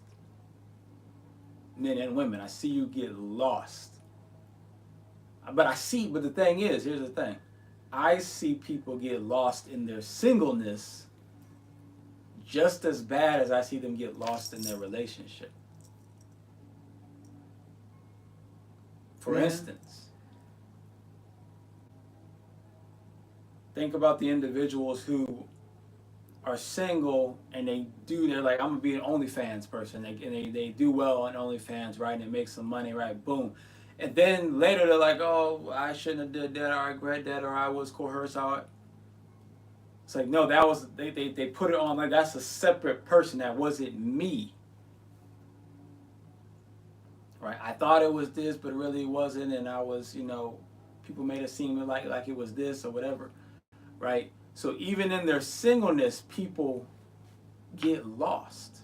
Men and women, I see you get lost. But the thing is, here's the thing. I see people get lost in their singleness just as bad as I see them get lost in their relationship. For instance, think about the individuals who are single and they're like, I'm gonna be an OnlyFans person, and they do well on OnlyFans, right? And they make some money, right? Boom. And then later they're like, oh, I shouldn't have did that, or I regret that, or I was coerced out. It's like, no, that was, they put it on like that's a separate person, that wasn't me. Right? I thought it was this, but it really wasn't, and I was, people made it seem like it was this or whatever. Right? So even in their singleness, people get lost.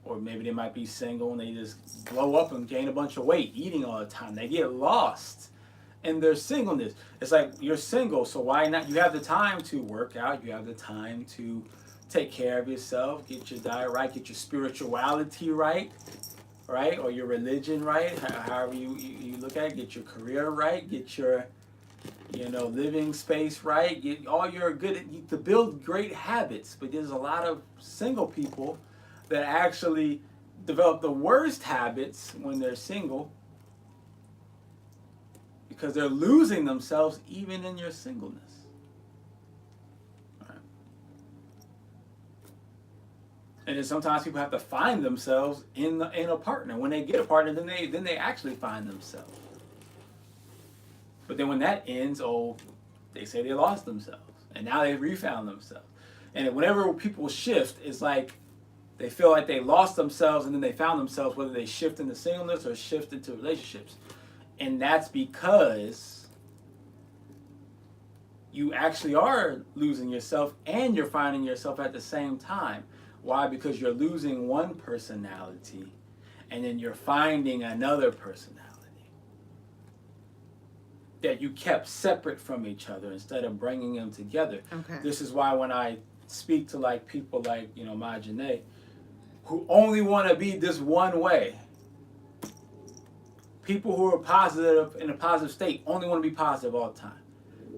Or maybe they might be single and they just blow up and gain a bunch of weight, eating all the time. They get lost. in their singleness. It's like you're single, so why not? You have the time to work out. You have the time to take care of yourself, get your diet right, get your spirituality right, right, or your religion right, however you look at it. Get your career right, get your living space right, get all your good to build great habits. But there's a lot of single people that actually develop the worst habits when they're single because they're losing themselves even in your singleness. Right. And then sometimes people have to find themselves in a partner. When they get a partner, then they actually find themselves. But then when that ends, they say they lost themselves, and now they've refound themselves. And whenever people shift, it's like they feel like they lost themselves and then they found themselves, whether they shift into singleness or shift into relationships. And that's because you actually are losing yourself and you're finding yourself at the same time. Why? Because you're losing one personality and then you're finding another personality that you kept separate from each other instead of bringing them together. Okay. This is why when I speak to like people like, Ma Janae, who only want to be this one way, people who are positive in a positive state only want to be positive all the time.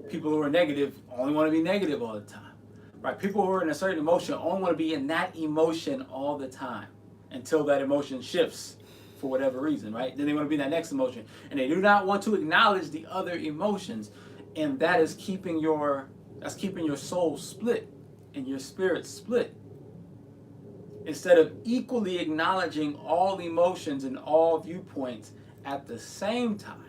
People who are negative only want to be negative all the time. Right? People who are in a certain emotion only want to be in that emotion all the time until that emotion shifts for whatever reason, right? Then they want to be in that next emotion. And they do not want to acknowledge the other emotions. And that is keeping your soul split and your spirit split. Instead of equally acknowledging all emotions and all viewpoints at the same time.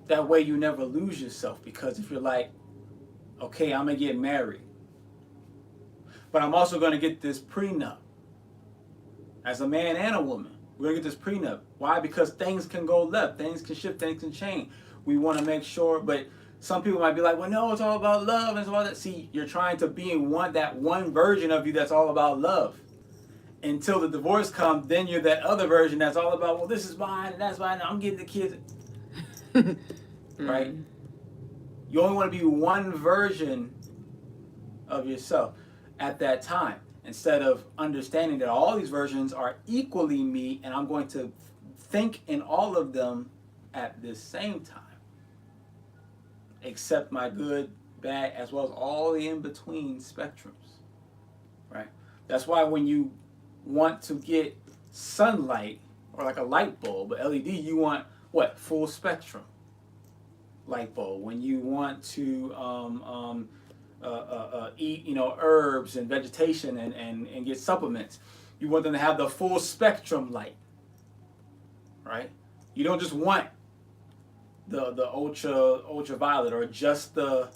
That way you never lose yourself, because if you're like, okay, I'm going to get married, but I'm also going to get this prenup. As a man and a woman, we're going to get this prenup. Why? Because things can go left, things can shift, things can change. We want to make sure, but some people might be like, well, no, it's all about love and all that. See, you're trying to be in that one version of you that's all about love. Until the divorce comes, then you're that other version that's all about, well, this is mine and that's mine, and I'm getting the kids. Right? You only want to be one version of yourself at that time, instead of understanding that all these versions are equally me, and I'm going to think in all of them at the same time. Accept my good, bad, as well as all the in-between spectrums. Right? That's why when you want to get sunlight, or like a light bulb, a LED, you want what? Full spectrum light bulb. When you want to eat, herbs and vegetation and get supplements, you want them to have the full spectrum light, right? You don't just want the ultraviolet or just the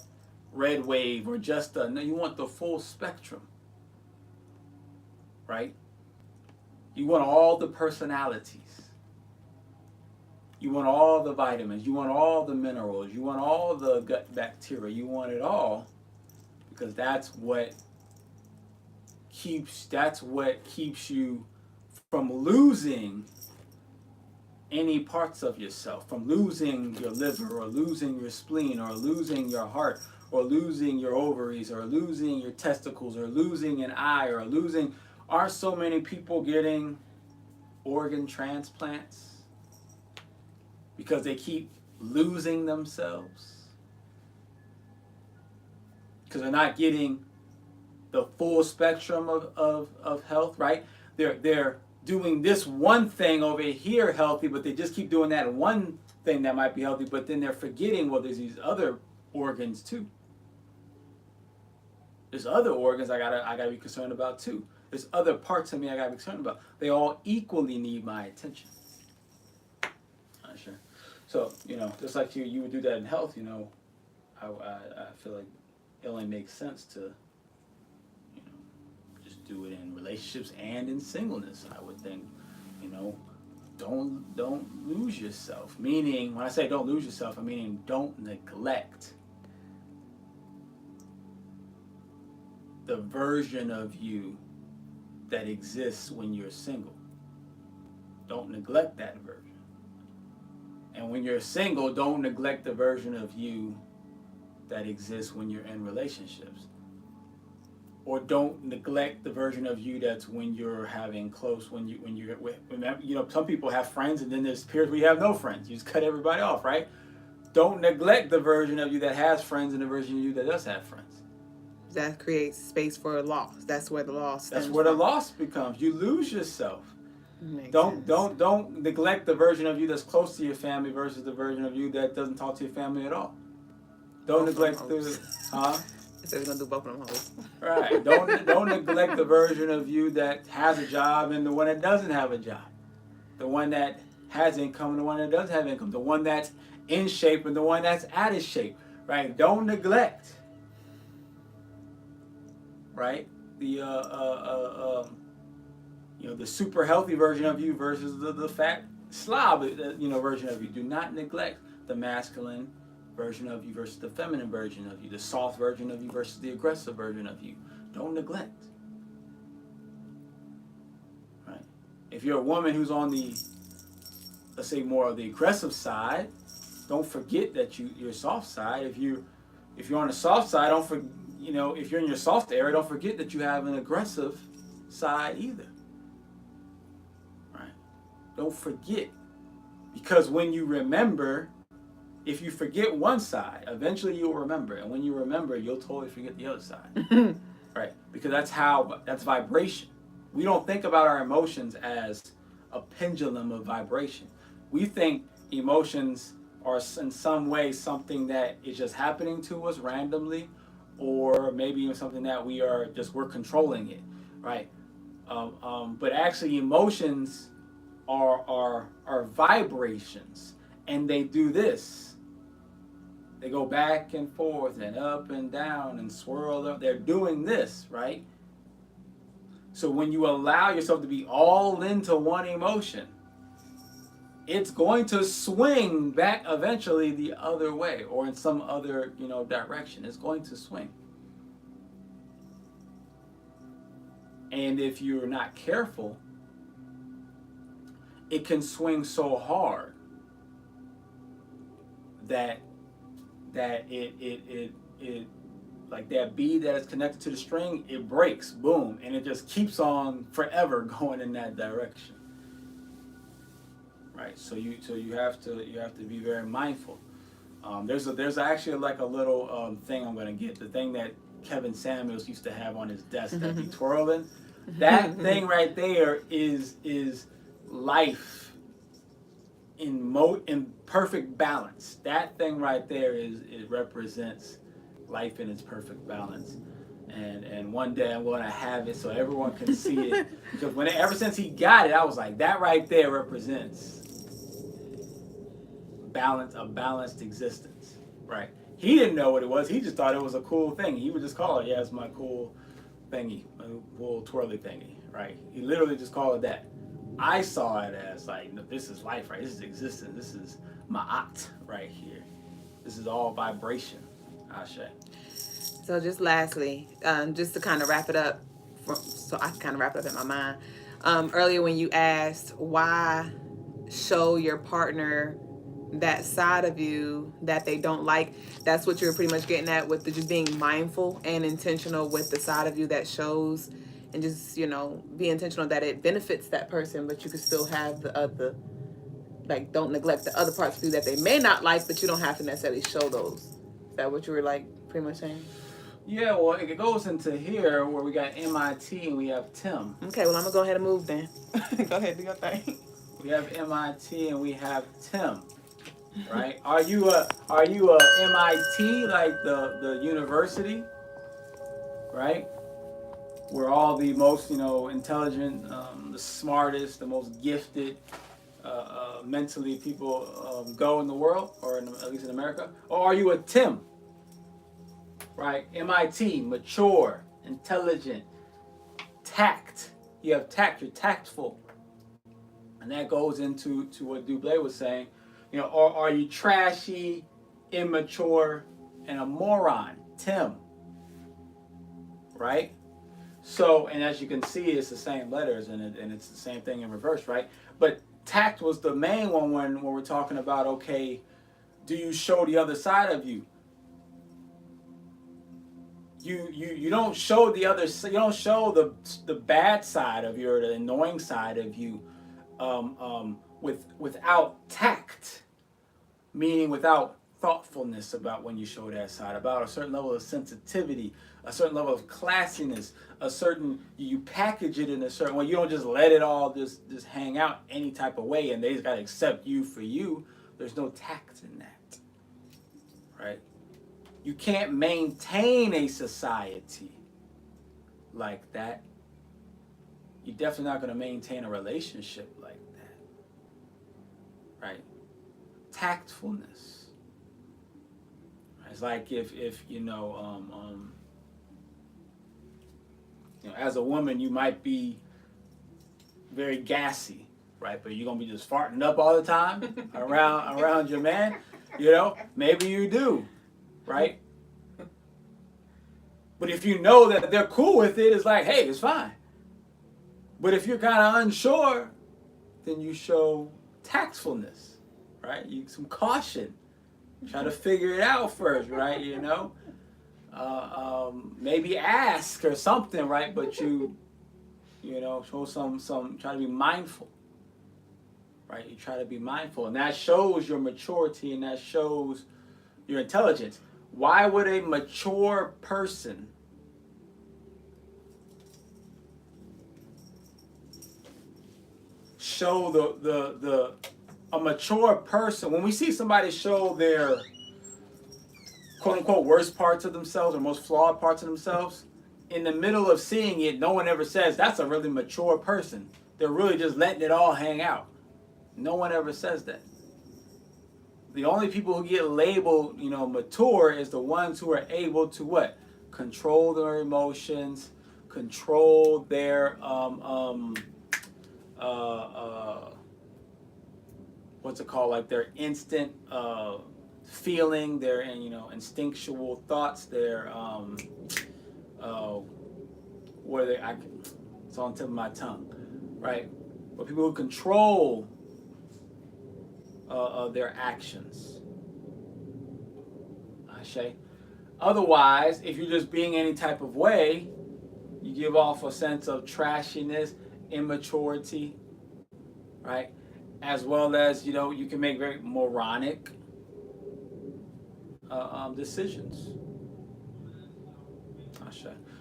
red wave or just no, you want the full spectrum, right? You want all the personalities. You want all the vitamins. You want all the minerals. You want all the gut bacteria. You want it all, because that's what keeps you from losing any parts of yourself, from losing your liver or losing your spleen or losing your heart or losing your ovaries or losing your testicles or losing an eye or losing. Aren't so many people getting organ transplants because they keep losing themselves? Because they're not getting the full spectrum of health, right? They're doing this one thing over here healthy, but they just keep doing that one thing that might be healthy, but then they're forgetting, well, there's these other organs too. There's other organs I gotta be concerned about too. There's other parts of me I gotta be concerned about. They all equally need my attention. Sure. So, just like you would do that in health, I feel like it only makes sense to, just do it in relationships and in singleness. I would think, don't lose yourself. Meaning, when I say don't lose yourself, I mean don't neglect the version of you that exists when you're single. Don't neglect that version. And when you're single, don't neglect the version of you that exists when you're in relationships. Or don't neglect the version of you that's when you're having close, when you're with, you know, some people have friends and then there's periods where you have no friends. You just cut everybody off, right? Don't neglect the version of you that has friends and the version of you that does have friends. That creates space for loss. That's where the loss stems That's where the from. loss becomes. You lose yourself. Makes Don't sense. neglect the version of you that's close to your family versus the version of you that doesn't talk to your family at all. Don't Both neglect of the them So we're gonna do both of them hoes. right. Don't neglect the version of you that has a job and the one that doesn't have a job. The one that has income and the one that doesn't have income. The one that's in shape and the one that's out of shape. Right? Don't neglect. Right? The you know, the super healthy version of you versus the fat slob, you know, version of you. Do not neglect the masculine version of you versus the feminine version of you, the soft version of you versus the aggressive version of you. Don't neglect. Right? If you're a woman who's on the, let's say, more of the aggressive side, don't forget that you're soft side. If you're on the soft side, don't forget, you know, if you're in your soft area, don't forget that you have an aggressive side either. Right? Don't forget, because when you remember, if you forget one side, eventually you'll remember, and when you remember, you'll totally forget the other side. Right? Because that's vibration. We don't think about our emotions as a pendulum of vibration. We think emotions are in some way something that is just happening to us randomly, or maybe even something that we're controlling it, right? But actually, emotions are vibrations, and they do this. They go back and forth and up and down and swirl up. They're doing this, right? So when you allow yourself to be all into one emotion, it's going to swing back eventually the other way or in some other, you know, direction. It's going to swing. And if you're not careful, it can swing so hard that it like that bead that is connected to the string, it breaks, boom, and it just keeps on forever going in that direction. Right, so you have to be very mindful. There's actually like a little thing I'm gonna get, the thing that Kevin Samuels used to have on his desk that he twirling. That thing right there is life in perfect balance. That thing right there it represents life in its perfect balance. And one day I'm going to have it so everyone can see it, because ever since he got it, I was like, that right there represents a balanced existence, right? He didn't know what it was. He just thought it was a cool thing. He would just call it, yeah, it's my cool thingy, my cool twirly thingy, right? He literally just called it that. I saw it as like, no, this is life, right? This is existence. This is ma'at right here. This is all vibration, Ashe. So just lastly, just to kind of wrap it up, so I can kind of wrap it up in my mind. Earlier when you asked why show your partner that side of you that they don't like, that's what you're pretty much getting at with just being mindful and intentional with the side of you that shows, and just, you know, be intentional that it benefits that person, but you can still have the other, like, don't neglect the other parts of you that they may not like, but you don't have to necessarily show those. Is that what you were like pretty much saying? Yeah, well, it goes into here where we got MIT and we have Tim. Okay, well, I'm gonna go ahead and move then. Go ahead, do your thing. We have MIT and we have Tim, right? Are you a MIT, like the university, right? Where all the most, you know, intelligent, the smartest, the most gifted, mentally people go in the world, or at least in America? Or are you a Tim? Right? MIT, mature, intelligent, tact. You have tact, you're tactful. And that goes into what Duüblé was saying. You know, or are you trashy, immature, and a moron? Tim. Right? So, and as you can see, it's the same letters, and it's the same thing in reverse, right? But tact was the main one when we're talking about, okay, do you show the other side of you? You don't show the other, you don't show the bad side of you or the annoying side of you without tact, meaning without thoughtfulness about when you show that side, about a certain level of sensitivity, a certain level of classiness, a certain, you package it in a certain way. You don't just let it all just hang out any type of way and they just gotta accept you for you. There's no tact in that, right? You can't maintain a society like that. You're definitely not gonna maintain a relationship like that, right? Tactfulness. It's like if you know, as a woman, you might be very gassy, right? But you're gonna be just farting up all the time around your man. You know, maybe you do, right? But if you know that they're cool with it, it's like, hey, it's fine. But if you're kind of unsure, then you show tactfulness, right? Some caution. Try to figure it out first, right? You know, maybe ask or something, right? But you know, show some. Try to be mindful, right? You try to be mindful, and that shows your maturity, and that shows your intelligence. Why would a mature person show a mature person, when we see somebody show their quote unquote worst parts of themselves or most flawed parts of themselves, in the middle of seeing it, no one ever says that's a really mature person. They're really just letting it all hang out. No one ever says that. The only people who get labeled, mature is the ones who are able to what? Control their emotions, control their what's it called? Like their instant feeling, their instinctual thoughts, their it's on the tip of my tongue, right? But people who control their actions. Otherwise, if you're just being any type of way, you give off a sense of trashiness, immaturity, right? As well as, you can make very moronic decisions.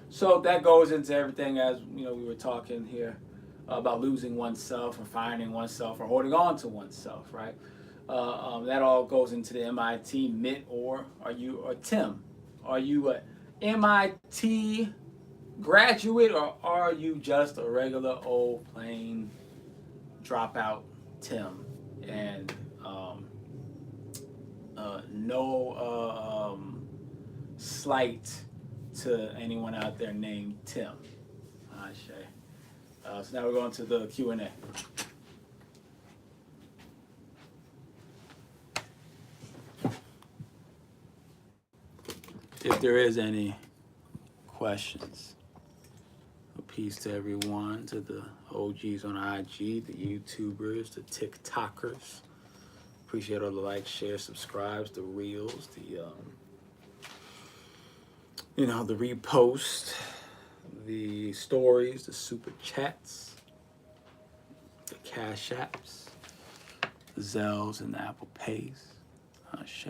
So that goes into everything, as we were talking here about losing oneself or finding oneself or holding on to oneself, right? That all goes into the MIT, MIT, or Tim. Are you a MIT graduate, or are you just a regular old plain dropout Tim? And no slight to anyone out there named Tim. So now we're going to the Q&A. If there is any questions. Peace to everyone, to the OGs on IG, the YouTubers, the TikTokers. Appreciate all the likes, shares, subscribes, the reels, the repost, the stories, the super chats, the Cash Apps, the Zelles, and the Apple Pays. Ashe.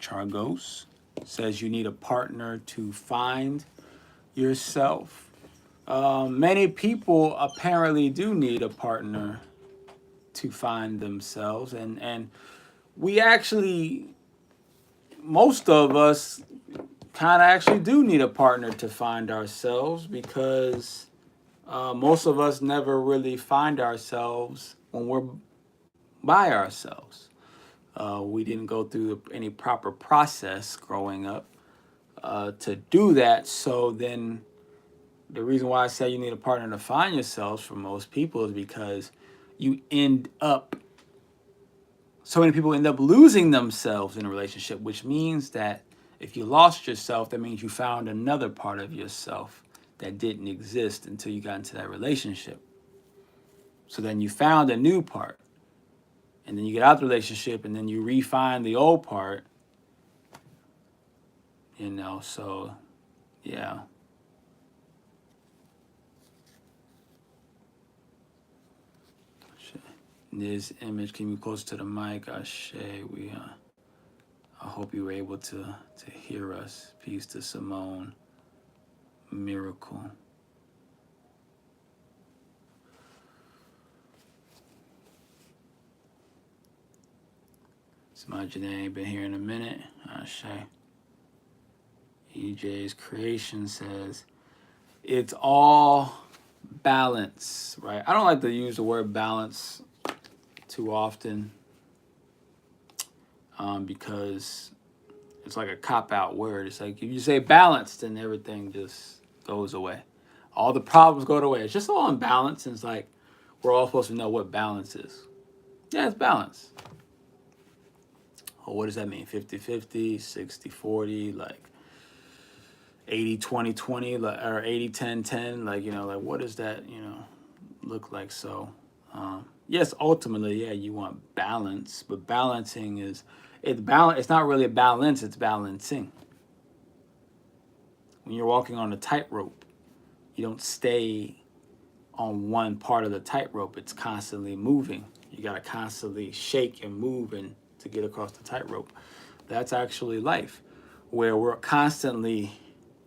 Chargos says you need a partner to find yourself. Many people apparently do need a partner to find themselves, and we actually, most of us kind of actually do need a partner to find ourselves, because most of us never really find ourselves when we're by ourselves. We didn't go through any proper process growing up to do that. So then the reason why I say you need a partner to find yourselves for most people is because so many people end up losing themselves in a relationship, which means that If you lost yourself, that means you found another part of yourself that didn't exist until you got into that relationship. So then you found a new part. And then you get out of the relationship and then you refine the old part. You know, so yeah. This image, can you close to the mic? Ashe, I hope you were able to hear us. Peace to Simone. Miracle. Smudge ain't been here in a minute. Ashe. EJ's creation says it's all balance, right? I don't like to use the word balance too often because it's like a cop-out word. It's like if you say balance, then everything just goes away. All the problems go away. It's just all in balance, and it's like we're all supposed to know what balance is. Yeah, it's balance. Well, what does that mean? 50-50, 60-40, like 80-20-20, like, or 80-10-10, like, you know, like what does that, you know, look like? So, yes, ultimately, yeah, you want balance, but balancing is, it's not really a balance, it's balancing. When you're walking on a tightrope, you don't stay on one part of the tightrope. It's constantly moving. You got to constantly shake and move and to get across the tightrope. That's actually life, where we're constantly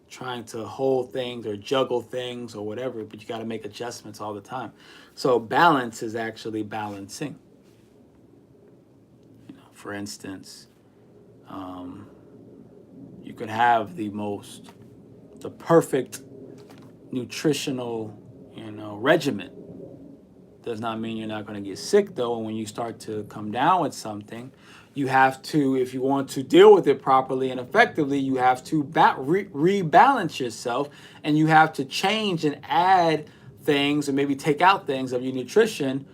trying to hold things or juggle things or whatever, but you got to make adjustments all the time. So balance is actually balancing. You know, for instance, you could have the perfect nutritional, you know, regimen. Does not mean you're not going to get sick, though. And when you start to come down with something, you have to, if you want to deal with it properly and effectively, you have to rebalance yourself, and you have to change and add things or maybe take out things of your nutrition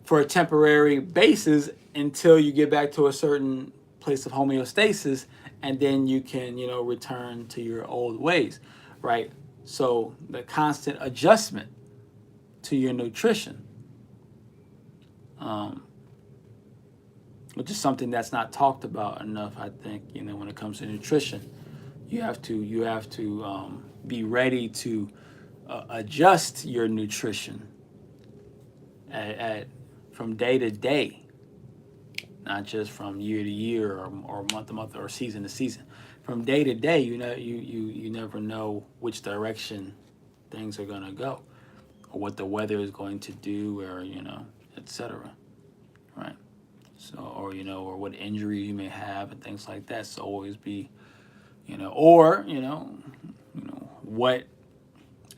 for a temporary basis until you get back to a certain place of homeostasis, and then you can, you know, return to your old ways, right? So the constant adjustment to your nutrition, which is something that's not talked about enough, I think, you know, when it comes to nutrition. You have to be ready to adjust your nutrition from day to day, not just from year to year or month to month or season to season. From day to day, you know, you never know which direction things are going to go, or what the weather is going to do, or, you know, etc. Right? So, or, you know, or what injury you may have and things like that. So always be, you know, or, you know, what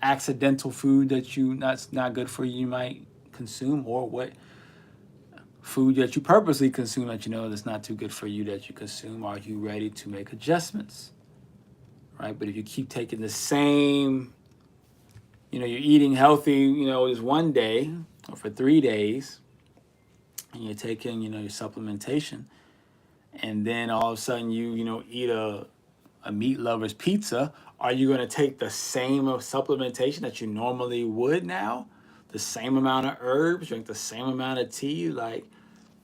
accidental food that's not good for you might consume, or what food that you purposely consume that you know that's not too good for you that you consume. Are you ready to make adjustments? Right? But if you keep taking the same, you know, you're eating healthy, you know, this one day or for 3 days, and you're taking, you know, your supplementation, and then all of a sudden you know, eat a meat lover's pizza, are you going to take the same supplementation that you normally would now? The same amount of herbs, drink the same amount of tea? Like,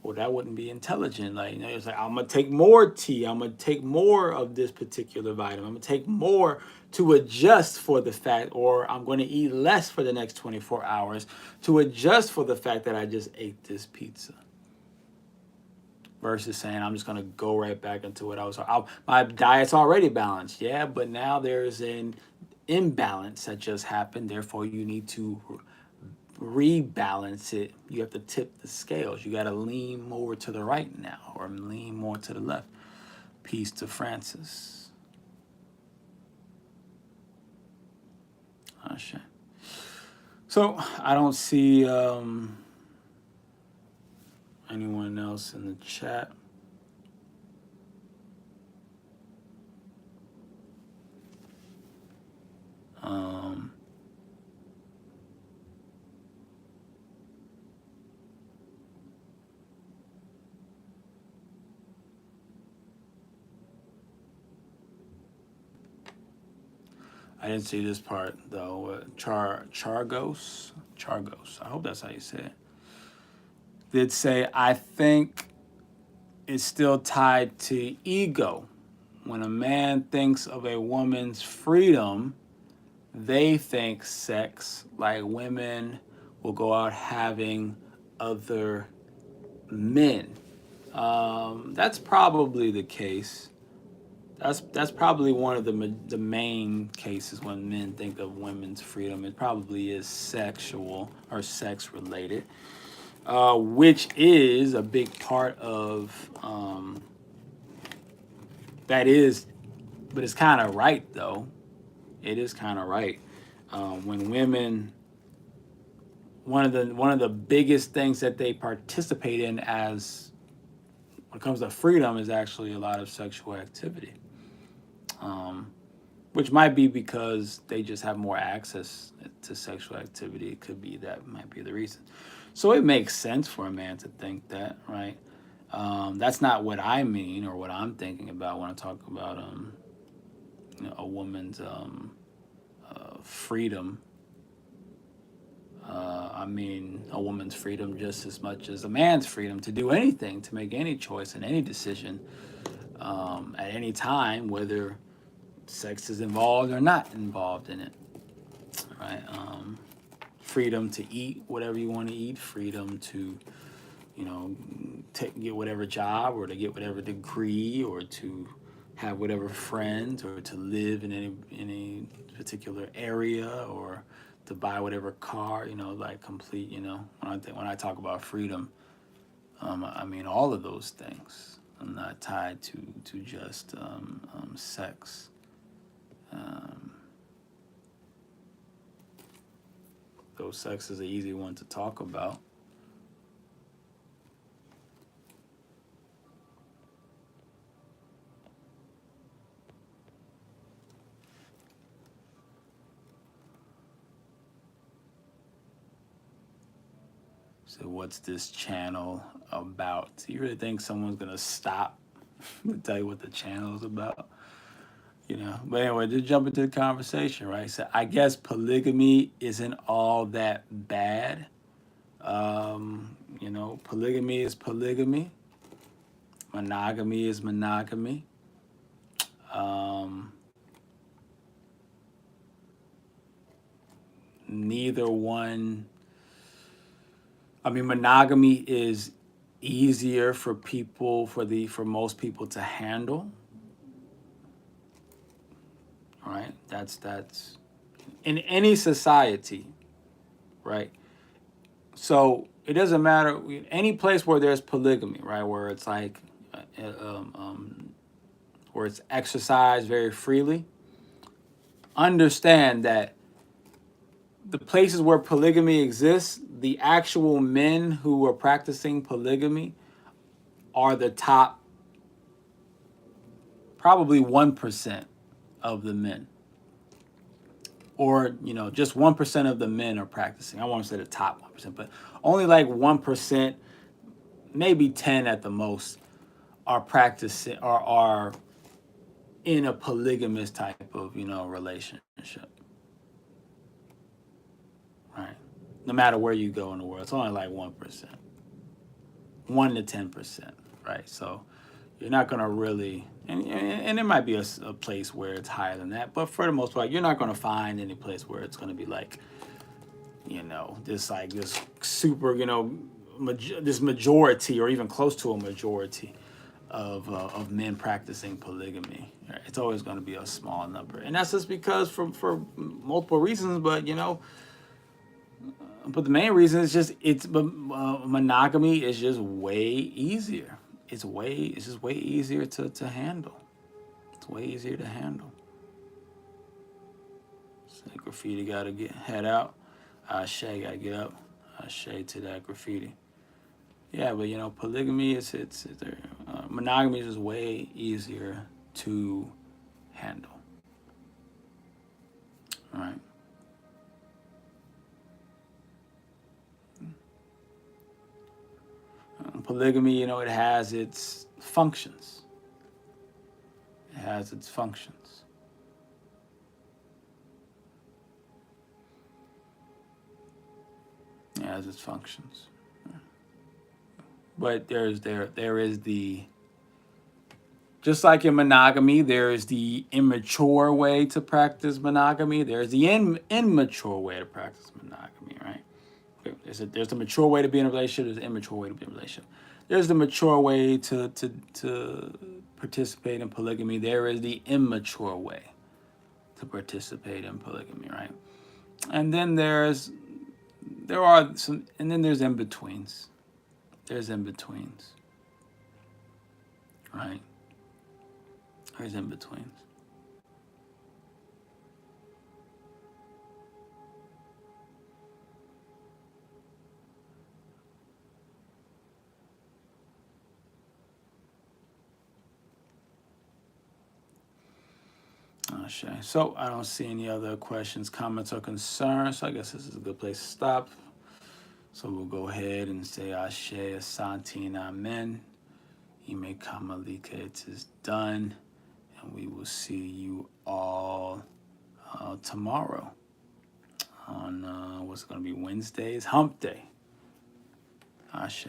well, that wouldn't be intelligent. Like, you know, it's like, I'm going to take more tea. I'm going to take more of this particular vitamin. I'm going to take more to adjust for the fact, or I'm going to eat less for the next 24 hours to adjust for the fact that I just ate this pizza. Versus saying, I'm just going to go right back into what I was. My diet's already balanced. Yeah, but now there's an imbalance that just happened. Therefore, you need to rebalance it. You have to tip the scales. You got to lean more to the right now, or lean more to the left. Peace to Francis. Ashe. So I don't see anyone else in the chat. I didn't see this part though. Chargos. I hope that's how you say it. Did say, I think it's still tied to ego. When a man thinks of a woman's freedom, they think sex, like women will go out having other men. That's probably the case. That's probably one of the main cases when men think of women's freedom. It probably is sexual or sex related, which is a big part of that is, but it's kind of right though. It is kind of right. When women, one of the biggest things that they participate in as when it comes to freedom is actually a lot of sexual activity. Which might be because they just have more access to sexual activity. It could be that might be the reason. So it makes sense for a man to think that, right? That's not what I mean or what I'm thinking about when I talk about a woman's freedom. I mean a woman's freedom just as much as a man's freedom to do anything, to make any choice and any decision at any time, whether sex is involved or not involved in it, right? Freedom to eat whatever you want to eat, freedom to, get whatever job or to get whatever degree or to have whatever friends or to live in any particular area or to buy whatever car, like complete, when I talk about freedom, I mean all of those things. I'm not tied to just sex. Though sex is an easy one to talk about. So what's this channel about? Do you really think someone's gonna stop to tell you what the channel is about? But anyway, just jump into the conversation, right? So I guess polygamy isn't all that bad. Polygamy is polygamy. Monogamy is monogamy. Neither one. I mean, monogamy is easier for most people to handle. Right? That's in any society, right? So it doesn't matter any place where there's polygamy, right? Where it's like, where it's exercised very freely. Understand that the places where polygamy exists, the actual men who are practicing polygamy are the top, probably 1% of the men. Or, just 1% of the men are practicing. I won't say the top 1%, but only like 1%, maybe 10 at the most, are practicing or are in a polygamous type of, relationship. Right? No matter where you go in the world, it's only like 1%. 1 to 10%, right? So you're not going to really, and there might be a place where it's higher than that, but for the most part, you're not going to find any place where it's going to be like, this super, this majority or even close to a majority of men practicing polygamy. Right? It's always going to be a small number, and that's just because for multiple reasons, but but the main reason is just monogamy is just way easier. It's just way easier to handle. It's way easier to handle. So graffiti gotta head out. Shay gotta get up. Shay to that graffiti. Yeah, but polygamy is monogamy is just way easier to handle. All right. Polygamy, it has its functions. It has its functions. has its functions. But there is the, just like in monogamy, there is the immature way to practice monogamy. There's the immature way to practice monogamy, right? There's the mature way to be in a relationship. There's the immature way to be in a relationship. There's the mature way to participate in polygamy. There is the immature way to participate in polygamy, right? And then there's in-betweens. There's in-betweens, right? There's in-betweens. Okay. So I don't see any other questions, comments, or concerns. So I guess this is a good place to stop. So we'll go ahead and say Ashe, Asante, and Amen. Ime Kamalika, it is done. And we will see you all tomorrow on what's going to be Wednesday's Hump Day. Ashe.